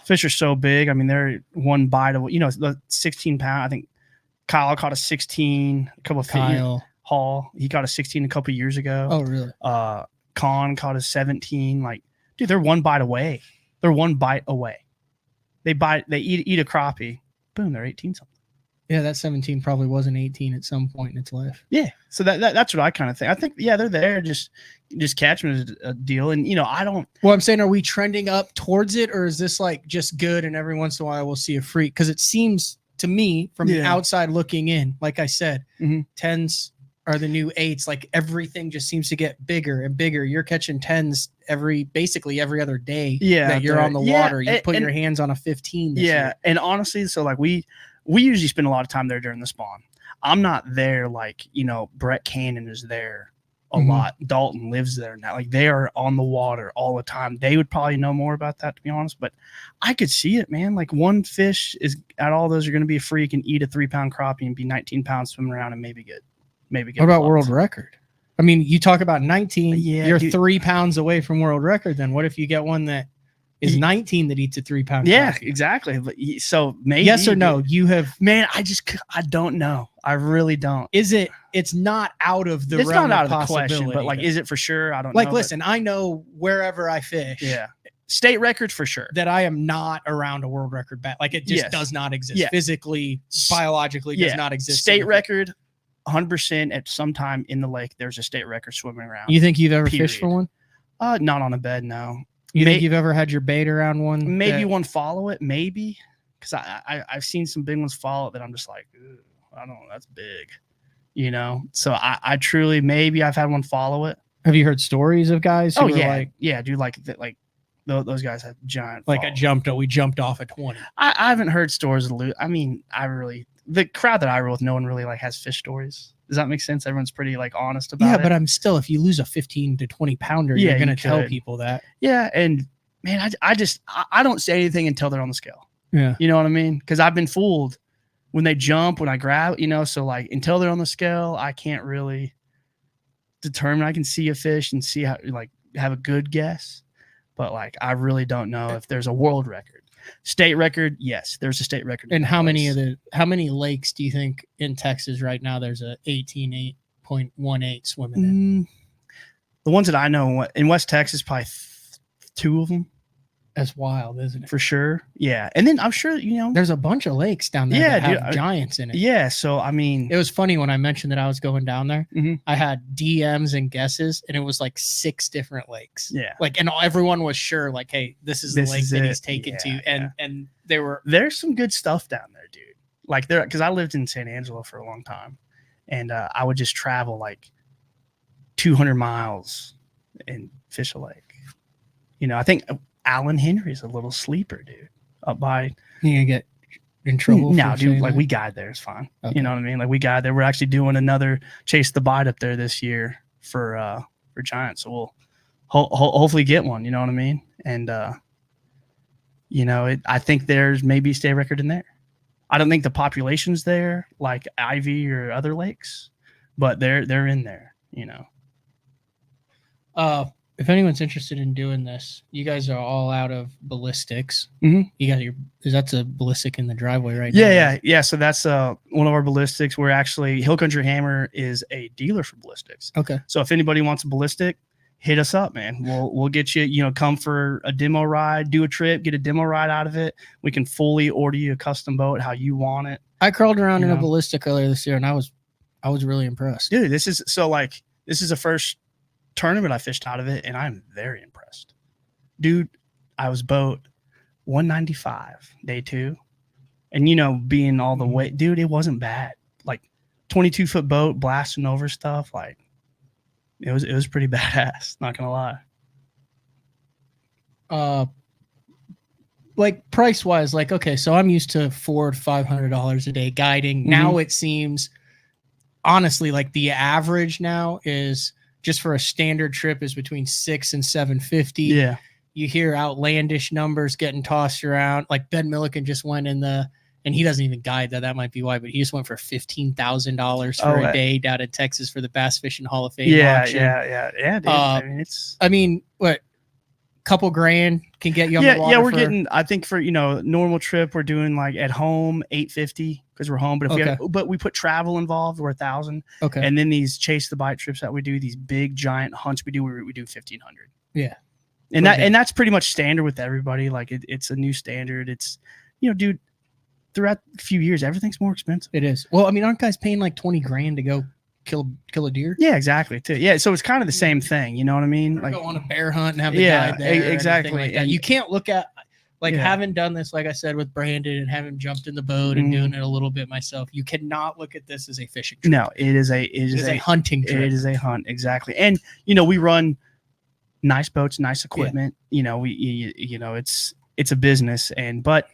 Fish are so big. I mean, they're one bite of, the 16 pound. I think Kyle caught a 16. A couple of Kyle Hall. He caught a 16 a couple of years ago. Oh, really? Con caught a 17. Like, dude, they're one bite away. They eat a crappie. Boom, they're 18 something. Yeah, that 17 probably wasn't 18 at some point in its life. Yeah, so that's what I kind of think. I think they're there. Just catch them as a deal, and I don't. Well, I'm saying, are we trending up towards it, or is this like just good, and every once in a while we'll see a freak? Because it seems to me, from the outside looking in, like I said, 10s are the new 8s. Like everything just seems to get bigger and bigger. You're catching 10s basically every other day. Yeah, that you're on the water. You put your hands on a 15. This year. And honestly, so like we usually spend a lot of time there during the spawn. I'm not there like, Brett Cannon is there a lot. Dalton lives there now. Like they are on the water all the time. They would probably know more about that, to be honest, but I could see it, man. Like one fish is at all those are going to be a freak and eat a 3-pound crappie and be 19 pounds swimming around and maybe get. What about world record? I mean, you talk about 19, you're 3 pounds away from world record. Then what if you get one that is 19 that eats a 3-pound? Yeah, exactly. But so maybe yes or no, you have, man, I don't know. I really don't. It's not out of the realm of the question, but like, is it for sure? I don't know. Like, listen, I know wherever I fish. Yeah. State record for sure. That I am not around a world record bat. Like it just does not exist. Yeah. Physically, biologically does not exist. State record, 100% at some time in the lake, there's a state record swimming around. You think you've ever fished for one? Not on a bed, no. You think you've ever had your bait around one? Maybe one follow it, maybe. Because I've seen some big ones follow it that I'm just like, I don't know, that's big. So I truly, maybe I've had one follow it. Have you heard stories of guys who dude, like those guys have giant we jumped off at 20. I haven't heard stories of I mean, the crowd that I roll with, no one really has fish stories. Does that make sense? Everyone's pretty honest about it. Yeah, but I'm still, if you lose a 15 to 20 pounder, you're going to tell people that. Yeah. And man, I don't say anything until they're on the scale. Yeah. You know what I mean? Because I've been fooled when they jump, when I grab, so like until they're on the scale, I can't really determine. I can see a fish and see how, have a good guess, but I really don't know if there's a world record. State record, yes, there's a state record. And how many lakes do you think in Texas right now there's a 18.18 swimming in? The ones that I know in West Texas, probably 2 of them. That's wild, isn't it? For sure. Yeah. And then I'm sure, there's a bunch of lakes down there that have giants in it. Yeah. So, I mean, it was funny when I mentioned that I was going down there. Mhm. I had DMs and guesses, and it was like 6 different lakes. Yeah. Like, and everyone was sure, like, hey, this is the lake that he's taken to. And there's some good stuff down there, dude. Like, because I lived in San Angelo for a long time, and I would just travel like 200 miles and fish a lake. I think Allen Henry's a little sleeper, dude. Up by, you gonna get in trouble? No, dude. Like, we guide there, it's fine. Okay. You know what I mean? Like, we guide there. We're actually doing another Chase the Bite up there this year for giants. So we'll hopefully get one. You know what I mean? And I think there's maybe a state record in there. I don't think the population's there like Ivy or other lakes, but they're in there. If anyone's interested in doing this, you guys are all out of ballistics. Mhm. You got that's a ballistic in the driveway right now. Yeah. So that's one of our ballistics. We're actually Hill Country Hammer is a dealer for ballistics. Okay. So if anybody wants a ballistic, hit us up, man. We'll get you. Come for a demo ride, do a trip, get a demo ride out of it. We can fully order you a custom boat how you want it. I crawled around in a ballistic earlier this year, and I was really impressed. Dude, this is the first tournament I fished out of it, and I'm very impressed. Dude, I was boat 195 day 2, and being all the way, dude, it wasn't bad. Like 22-foot boat blasting over stuff, like it was pretty badass, not gonna lie. Like price wise, like, okay, so I'm used to $400 to $500 a day guiding. Mm-hmm. Now it seems, honestly, like the average now is just for a standard trip is between $600 and $750. Yeah. You hear outlandish numbers getting tossed around. Like Ben Milliken just went in and he doesn't even guide that. That might be why, but he just went for $15,000 for a day down in Texas for the Bass Fishing Hall of Fame. Yeah. Dude. What? Couple grand can get you on the water. Yeah, we're getting, I think for normal trip we're doing like at home $850 because we're home, but if we put travel involved, we're $1,000. Okay. And then these Chase the Bite trips that we do, these big giant hunts we do $1,500. Yeah. And that's pretty much standard with everybody. Like it's a new standard. It's dude, throughout a few years everything's more expensive. It is. Well, I mean, aren't guys paying like 20 grand to go kill a deer? Yeah, exactly. Too. Yeah, so it's kind of the same thing. You know what I mean? Like go on a bear hunt and have the guide there. Exactly. Like that. You can't look at having done this, like I said, with Brandon and having jumped in the boat and doing it a little bit myself. You cannot look at this as a fishing trip. No, it is a hunting trip. It is a hunt, exactly. And we rrun nice boats, nice equipment. Yeah. It's a business, but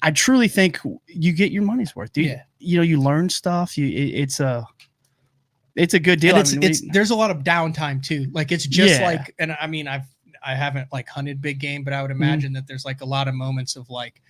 I truly think you get your money's worth, dude. Yeah. You learn stuff. It's a good deal. There's a lot of downtime too. Like it's just like, and I mean, I haven't like hunted big game, but I would imagine that there's like a lot of moments of like,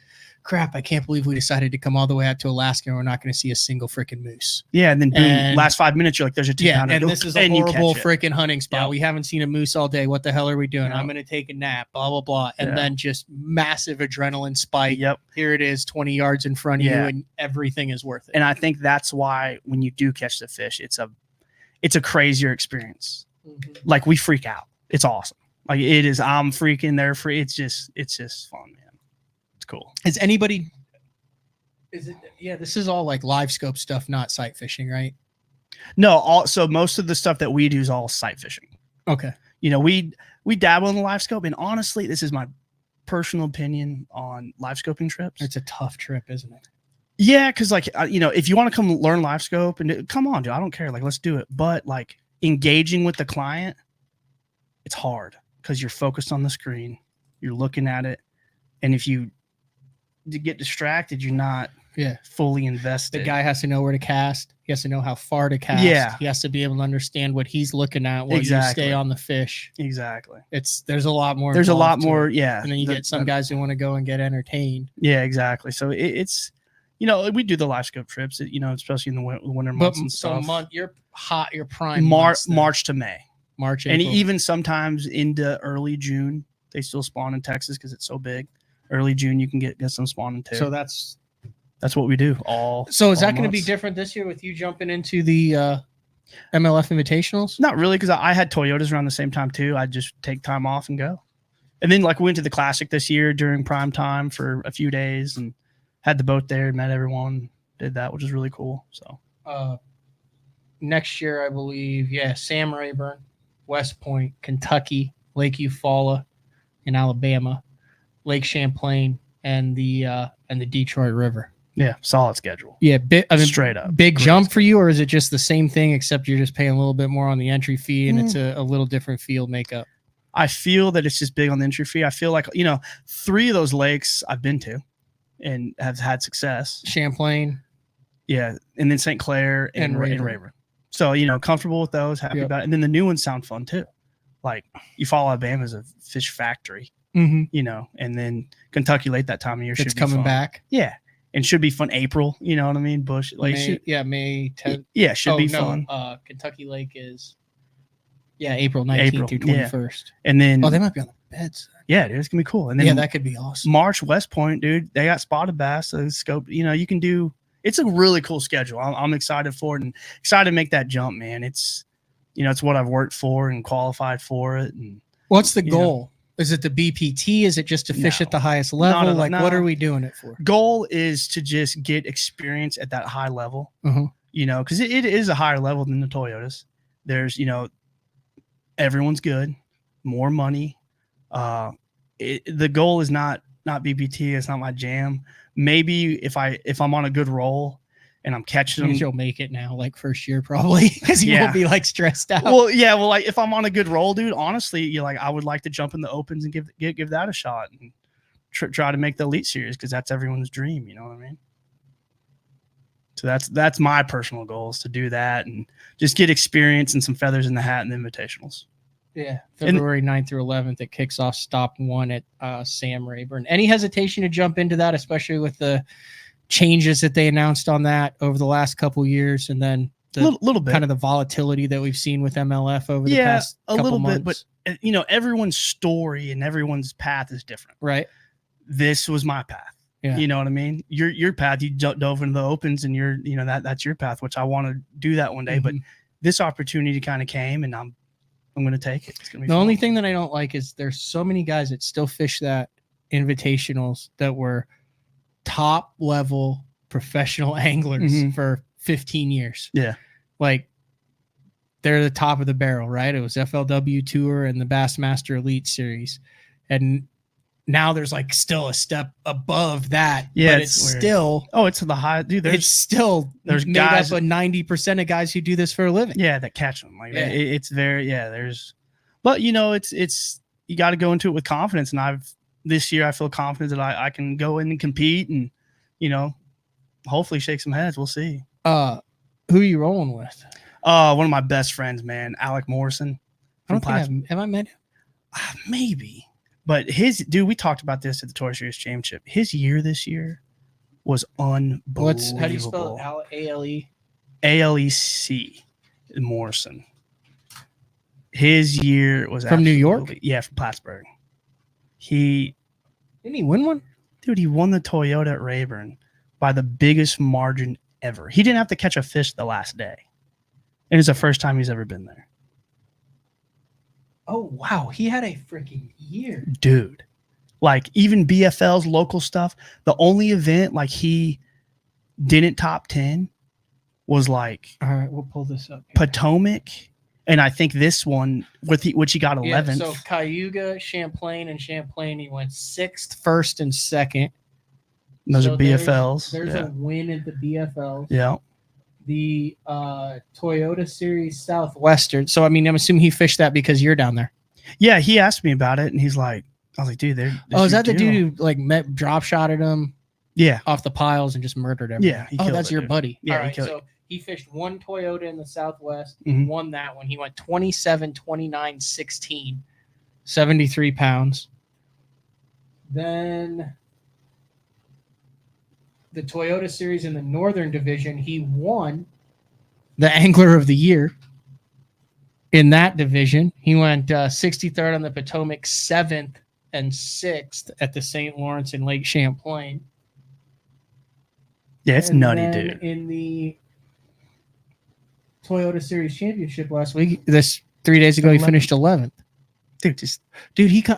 crap, I can't believe we decided to come all the way out to Alaska and we're not going to see a single freaking moose. Yeah. And then boom, last 5 minutes, you're like, there's a 2-pounder. And this is a horrible freaking hunting spot. Yep. We haven't seen a moose all day. What the hell are we doing? Yep. I'm going to take a nap, blah, blah, blah. And then just massive adrenaline spike. Yep. Here it is 20 yards in front of you and everything is worth it. And I think that's why when you do catch the fish, it's a crazier experience. Mm-hmm. Like we freak out. It's awesome. Like it is. I'm freaking. They're free. It's just fun, man. It's cool. Is it? Yeah. This is all like live scope stuff, not sight fishing, right? No. So most of the stuff that we do is all sight fishing. Okay. We dabble in the live scope, and honestly, this is my personal opinion on live scoping trips. It's a tough trip, isn't it? Yeah, because if you want to come learn live scope and come on, dude, I don't care. Like, let's do it. But like engaging with the client, it's hard because you're focused on the screen, you're looking at it, and if you get distracted, you're not fully invested. The guy has to know where to cast. He has to know how far to cast. Yeah, he has to be able to understand what he's looking at while you stay on the fish. Exactly. There's a lot more. There's a lot more. Yeah, and then you get some guys who want to go and get entertained. Yeah, exactly. So it's. We do the live scope trips, especially in the winter months and stuff. So you're hot, you're prime. March to May. March, and April. even sometimes into early June, they still spawn in Texas because it's so big. early June, you can get some spawning too. So that's what we do all. So is all that going to be months. different this year with you jumping into the MLF Invitationals? Not really, because I had Toyotas around the same time too. I just take time off and go. And then like we went to the Classic this year during prime time for a few days and had the boat there, met everyone, did that, which is really cool. So next year, I believe, Sam Rayburn, West Point, Kentucky, Lake Eufaula in Alabama, Lake Champlain, and the Detroit River. Yeah, solid schedule. Yeah, straight up. Big Great jump schedule. for you, or is it just the same thing except you're just paying a little bit more on the entry fee and it's a little different field makeup? I feel that it's just big on the entry fee. I feel like, 3 of those lakes I've been to and have had success. Champlain. Yeah, and then St. Clair and Rayburn. So, comfortable with those, happy about it. And then the new ones sound fun too. Like Eufaula, Alabama is a fish factory, and then Kentucky Lake that time of year should It's be coming fun. back. Yeah, and should be fun. April, you know what I mean? Bush, like May 10th. Yeah, should be fun. Kentucky Lake is April 19th through 21st. And then they might be on the beds. Yeah, dude, it's gonna be cool. And then that could be awesome. March, West Point, dude, they got spotted bass, so scope. You can do. It's a really cool schedule. I'm excited for it and excited to make that jump, man. It's, it's what I've worked for and qualified for it. And what's the goal? Is it the BPT? Is it just to fish at the highest level? What are we doing it for? Goal is to just get experience at that high level. Because it is a higher level than the Toyotas. There's, everyone's good, more money. The goal is not BPT. It's not my jam. Maybe if I'm on a good roll and I'm catching them, you'll make it now, like first year probably, because you won't be like stressed out. Well, like if I'm on a good roll, dude, honestly, I would like to jump in the opens and give that a shot and try to make the Elite Series because that's everyone's dream. You know what I mean? So that's my personal goal is to do that and just get experience and some feathers in the hat in the Invitationals. Yeah, February 9th through 11th, it kicks off stop 1 at Sam Rayburn. Any hesitation to jump into that, especially with the changes that they announced on that over the last couple years, and then the little bit kind of the volatility that we've seen with MLF over the past couple months. But everyone's story and everyone's path is different. Right. This was my path. Yeah. You know what I mean? Your path, you dove into the opens, and that's your path, which I want to do that one day. But this opportunity kind of came, and I'm going to take it. It's going to be the only thing that I don't like is there's so many guys that still fish that Invitationals that were top level professional anglers for 15 years. Yeah. Like they're the top of the barrel, right? It was FLW Tour and the Bassmaster Elite Series. And now there's like still a step above that. Yeah. But it's weird. Still. Oh, it's the high. Dude, there's made guys up of 90% of guys who do this for a living. Yeah. That catch them. Like it's very, but it's, you got to go into it with confidence. And this year I feel confident that I can go in and compete and, hopefully shake some heads. We'll see. Who are you rolling with? One of my best friends, man, Alec Morrison. I don't think have I met him? Maybe. But we talked about this at the Toyota Series Championship. His year this year was unbelievable. How do you spell it? A-L-E? A-L-E-C, Morrison. His year was from New York? Yeah, from Plattsburgh. Didn't he win one? Dude, he won the Toyota at Rayburn by the biggest margin ever. He didn't have to catch a fish the last day. And it's the first time he's ever been there. Oh, wow. He had a freaking year. Dude. Like, even BFL's local stuff, the only event, like, he didn't top 10 was, like... All right, we'll pull this up here. Potomac. And I think this one, which he got 11th. So, Cayuga, Champlain, he went 6th, 1st, and 2nd. Those are BFLs. There's a win at the BFLs. Yeah. The Toyota Series Southwestern. So, I mean, I'm assuming he fished that because you're down there. Yeah, he asked me about it, and he's like, I was like, dude, is that the dude who, like, drop shotted him? Yeah. Off the piles and just murdered everyone? Yeah. That's your buddy. Yeah, all right, so he fished one Toyota in the Southwest, won that one. He went 27, 29, 16, 73 pounds. Then... the Toyota Series in the Northern Division, he won the Angler of the Year in that division. He went 63rd on the Potomac, 7th and 6th at the St. Lawrence and Lake Champlain. Yeah, it's And nutty, then dude. In the Toyota Series Championship last week, 3 days ago, he finished 11th. Dude,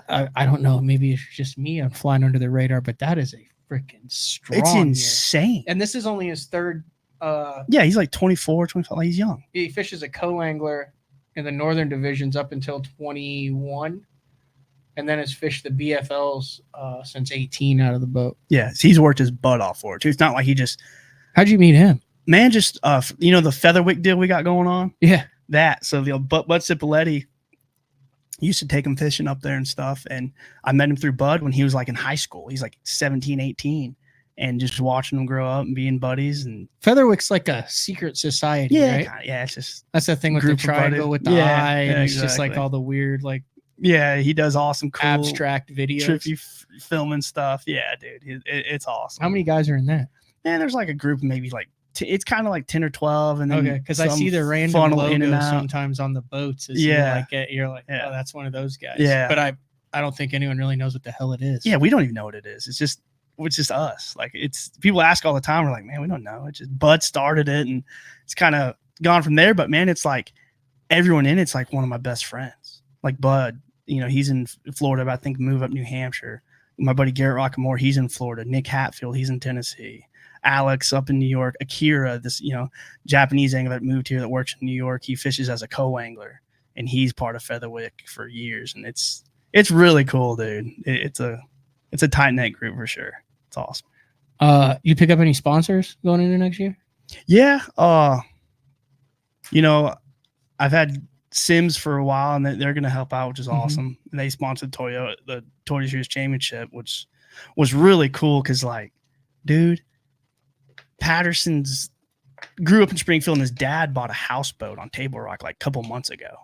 I don't know. Maybe it's just me. I'm flying under the radar, but that is a freaking strong. It's insane. Year. And this is only his third. Yeah, he's like 24, 25. Like, he's young. He fishes a co-angler in the northern divisions up until 21, and then has fished the BFLs since 18 out of the boat. Yeah, he's worked his butt off for it too. It's not like he just. How'd you meet him? Man, just the Featherwick deal we got going on. Yeah, that. So Bud Cipoletti used to take him fishing up there and stuff, and I met him through Bud when he was like in high school. He's like 17, 18, and just watching him grow up and being buddies. And Featherwick's like a secret society, right? Yeah, it's just that's the thing with the triangle with the eye, and it's just like all the weird like. Yeah, he does awesome, cool abstract videos, trippy filming stuff. Yeah, dude, it's awesome. How many guys are in that? Man, there's like a group, maybe like it's kind of like 10 or 12, and then okay, because I see the random logos sometimes on the boats. You're like, oh, that's one of those guys. Yeah, but I don't think anyone really knows what the hell it is. Yeah, we don't even know what it is. It's just us. Like it's people ask all the time. We're like, man, we don't know. It's just Bud started it, and it's kind of gone from there. But man, it's like everyone in it's like one of my best friends. Like Bud, he's in Florida, but I think moved up New Hampshire. My buddy Garrett Rockamore, he's in Florida. Nick Hatfield, he's in Tennessee. Alex up in New York. Akira, this Japanese angler that moved here that works in New York. He fishes as a co-angler, and he's part of Featherwick for years. And it's really cool, dude. It's a tight knit group for sure. It's awesome. You pick up any sponsors going into next year? Yeah. I've had Sims for a while, and they're going to help out, which is awesome. And they sponsored the Toyota Series Championship, which was really cool because, like, dude, Patterson's grew up in Springfield, and his dad bought a houseboat on Table Rock like a couple months ago.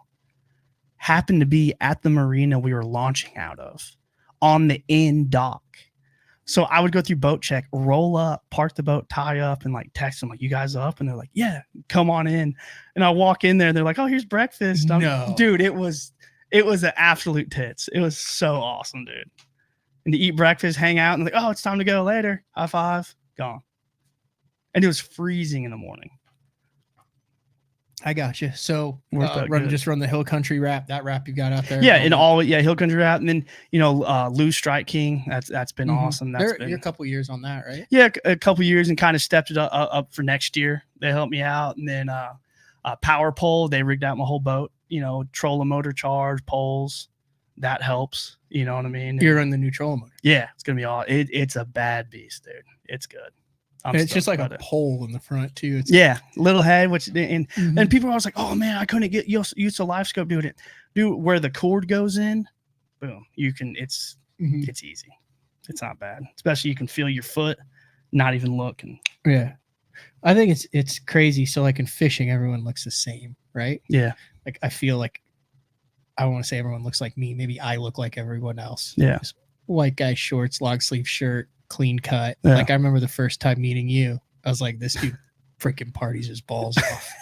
Happened to be at the marina we were launching out of on the end dock. So I would go through boat check, roll up, park the boat, tie up, and like text them like, "You guys up?" And they're like, "Yeah, come on in." And I walk in there, and they're like, "Oh, here's breakfast." Dude, it was an absolute tits. It was so awesome, dude. And to eat breakfast, hang out, and like, "Oh, it's time to go later." High five, gone. And it was freezing in the morning. I got you. So run the Hill Country wrap, that wrap you got out there. Yeah, Hill Country wrap, and then Lou Strike King. That's been awesome. You're a couple years on that, right? Yeah, a couple years, and kind of stepped it up for next year. They helped me out, and then Power Pole. They rigged out my whole boat. Trolling motor charge poles. That helps. You know what I mean? You're on the new trolling motor. Yeah, it's gonna be all. It's a bad beast, dude. It's good. And it's just like a pole in the front too. Little head, and people are always like, "Oh man, I couldn't get used to live scope doing it." Dude, where the cord goes in, boom, you can. It's easy. It's not bad, especially you can feel your foot, not even look. And yeah, I think it's crazy. So like in fishing, everyone looks the same, right? Yeah. Like I feel like I don't want to say everyone looks like me. Maybe I look like everyone else. Yeah. Just white guy shorts, long sleeve shirt. Clean cut. Yeah. Like I remember the first time meeting you, I was like, this dude freaking parties his balls off.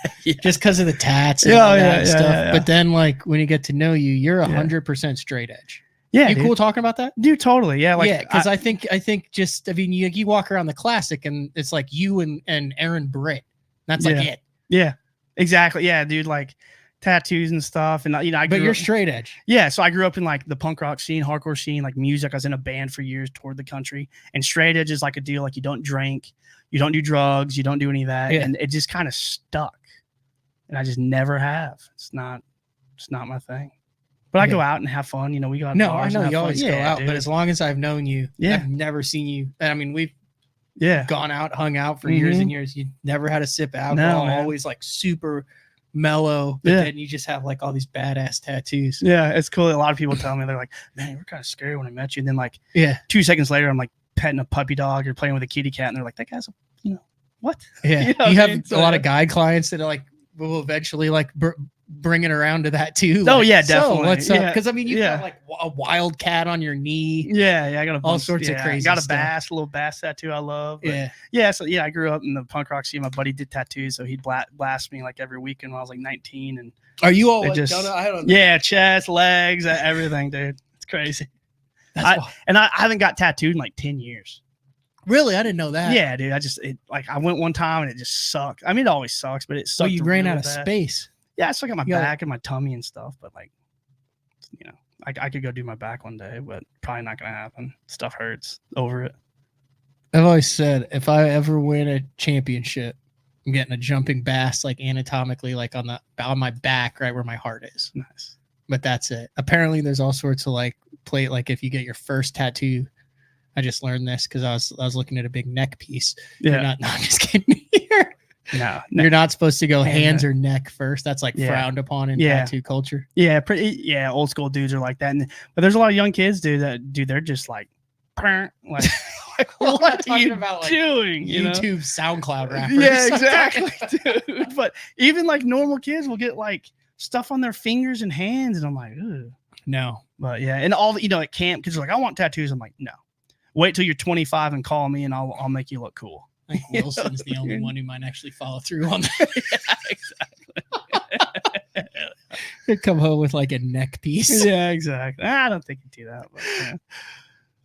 Just because of the tats and all that stuff. Yeah. But then like when you get to know you, you're 100% straight edge. Yeah. You cool talking about that? Dude, totally. Yeah. Like, because I think you walk around the classic and it's like you and Aaron Britt. That's like it. Yeah, exactly. Yeah, dude. Like tattoos and stuff, and but you're straight edge. Yeah, so I grew up in like the punk rock scene, hardcore scene, like music. I was in a band for years, toured the country, and straight edge is like a deal. Like you don't drink, you don't do drugs, you don't do any of that, and it just kind of stuck. And I just never have. It's not my thing. But I go out and have fun. We go out. No, I know you always go out, dude. but as long as I've known you, I've never seen you. I mean, we've gone out, hung out for years and years. You never had a sip of alcohol. Always like super mellow, but then you just have like all these badass tattoos. Yeah, it's cool. A lot of people tell me, they're like, "Man, you were kind of scary when I met you." And then like 2 seconds later, I'm like petting a puppy dog or playing with a kitty cat, and they're like, "That guy's what?" Yeah, you have a lot of guy clients that are like will eventually like bring it around to that too. Oh like, yeah, definitely. So what's up? Because I mean, you got like a wild cat on your knee. Yeah, I got all sorts of crazy. Got a stuff. little bass tattoo I love. But So I grew up in the punk rock scene. My buddy did tattoos, so he'd blast me like every weekend when I was like 19. And are you all chest, legs, everything, dude. It's crazy. That's I haven't got tattooed in like 10 years. Really? I didn't know that. Yeah, dude. I went one time and it just sucked. I mean, it always sucks, but it sucked. So you ran out of bad. space. Yeah, I stuck at my back and my tummy and stuff, but like, you know, I could go do my back one day, but probably not gonna happen. Stuff hurts over it. I've always said if I ever win a championship, I'm getting a jumping bass like anatomically, like on my back, right where my heart is. Nice. But that's it. Apparently, there's all sorts of like like if you get your first tattoo. I just learned this because I was looking at a big neck piece. Yeah. No, I'm just kidding. No, you're not supposed to go hands or neck first. That's like frowned upon in Yeah. tattoo culture. Yeah, old school dudes are like that. But there's a lot of young kids, dude, they're just like, like what are you doing? You YouTube SoundCloud rappers. Yeah, exactly, dude. But even like normal kids will get like stuff on their fingers and hands, and I'm like, ugh. No. But yeah, and all at camp, kids are like, I want tattoos. I'm like, no. Wait till you're 25 and call me, and I'll make you look cool. I think Wilson's the only one who might actually follow through on that. Yeah, exactly. He'd come home with like a neck piece. Yeah, exactly. I don't think he'd do that.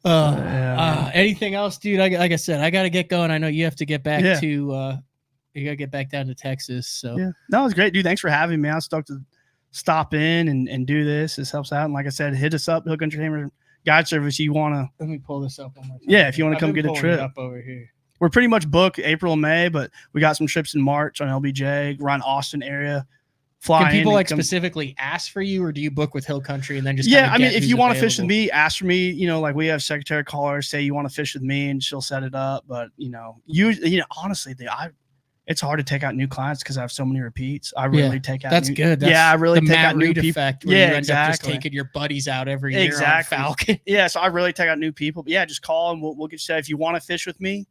But, yeah. Anything else, dude? Like I said, I got to get going. I know you have to get back to. You got to get back down to Texas. So yeah, that was great, dude. Thanks for having me. I was stoked to stop in and do this. This helps out. And like I said, hit us up, Hill Country Hammer Guide Service. You want to? Let me pull this up one more time. Yeah, if you want to come get a trip up over here. We're pretty much booked April and May, but we got some trips in March on LBJ, around Austin area. Can people specifically ask for you, or do you book with Hill Country and then just? Yeah, I mean, if you want to fish with me, ask for me. You know, like we have secretary callers say you want to fish with me, and she'll set it up. But honestly, it's hard to take out new clients because I have so many repeats. I really take out. That's good. I really take out new people. Effect where you end up just taking your buddies out every year on Falcon. Yeah, so I really take out new people. But yeah, just call and we'll get you set. If you want to fish with me,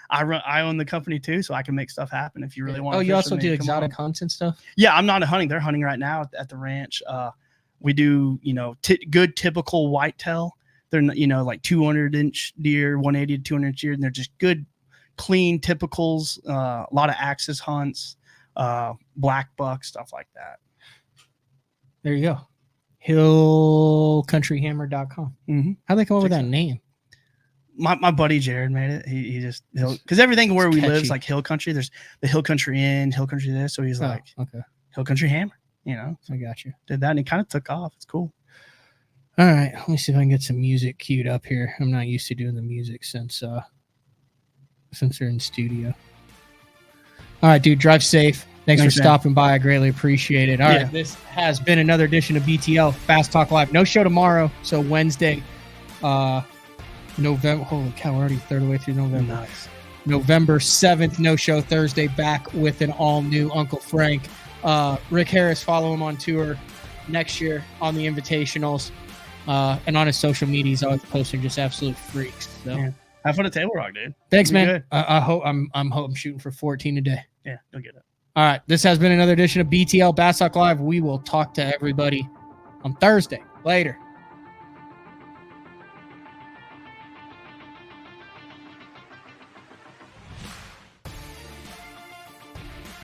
I own the company too, so I can make stuff happen if you really want. Oh, you also do exotic hunts and stuff? Yeah, I'm not hunting. They're hunting right now at the ranch. We do, good typical whitetail. They're like 200-inch deer, 180 to 200 deer, and they're just good, clean typicals. A lot of axis hunts, black buck, stuff like that. There you go. HillCountryHammer.com. Mm-hmm. How'd they come up with that name? My buddy Jared made it. He just because everything where we live is like Hill Country. There's the Hill Country Inn, Hill Country this. So he's like, okay, Hill Country Hammer. I got you. Did that and it kind of took off. It's cool. All right, let me see if I can get some music queued up here. I'm not used to doing the music since they're in studio. All right, dude, drive safe. Thanks for stopping by. I greatly appreciate it. All right, this has been another edition of BTL Fast Talk Live. No show tomorrow, so Wednesday. November. Holy cow, we're already third way through November. Nice. November 7th, no show Thursday, back with an all-new Uncle Frank. Rick Harris, follow him on tour next year on the Invitationals. And on his social media, he's always posting just absolute freaks. So have fun at Table Rock, dude. Thanks, man. I hope I'm shooting for 14 a day. Yeah, you'll get it. All right, this has been another edition of BTL Bass Talk Live. We will talk to everybody on Thursday. Later.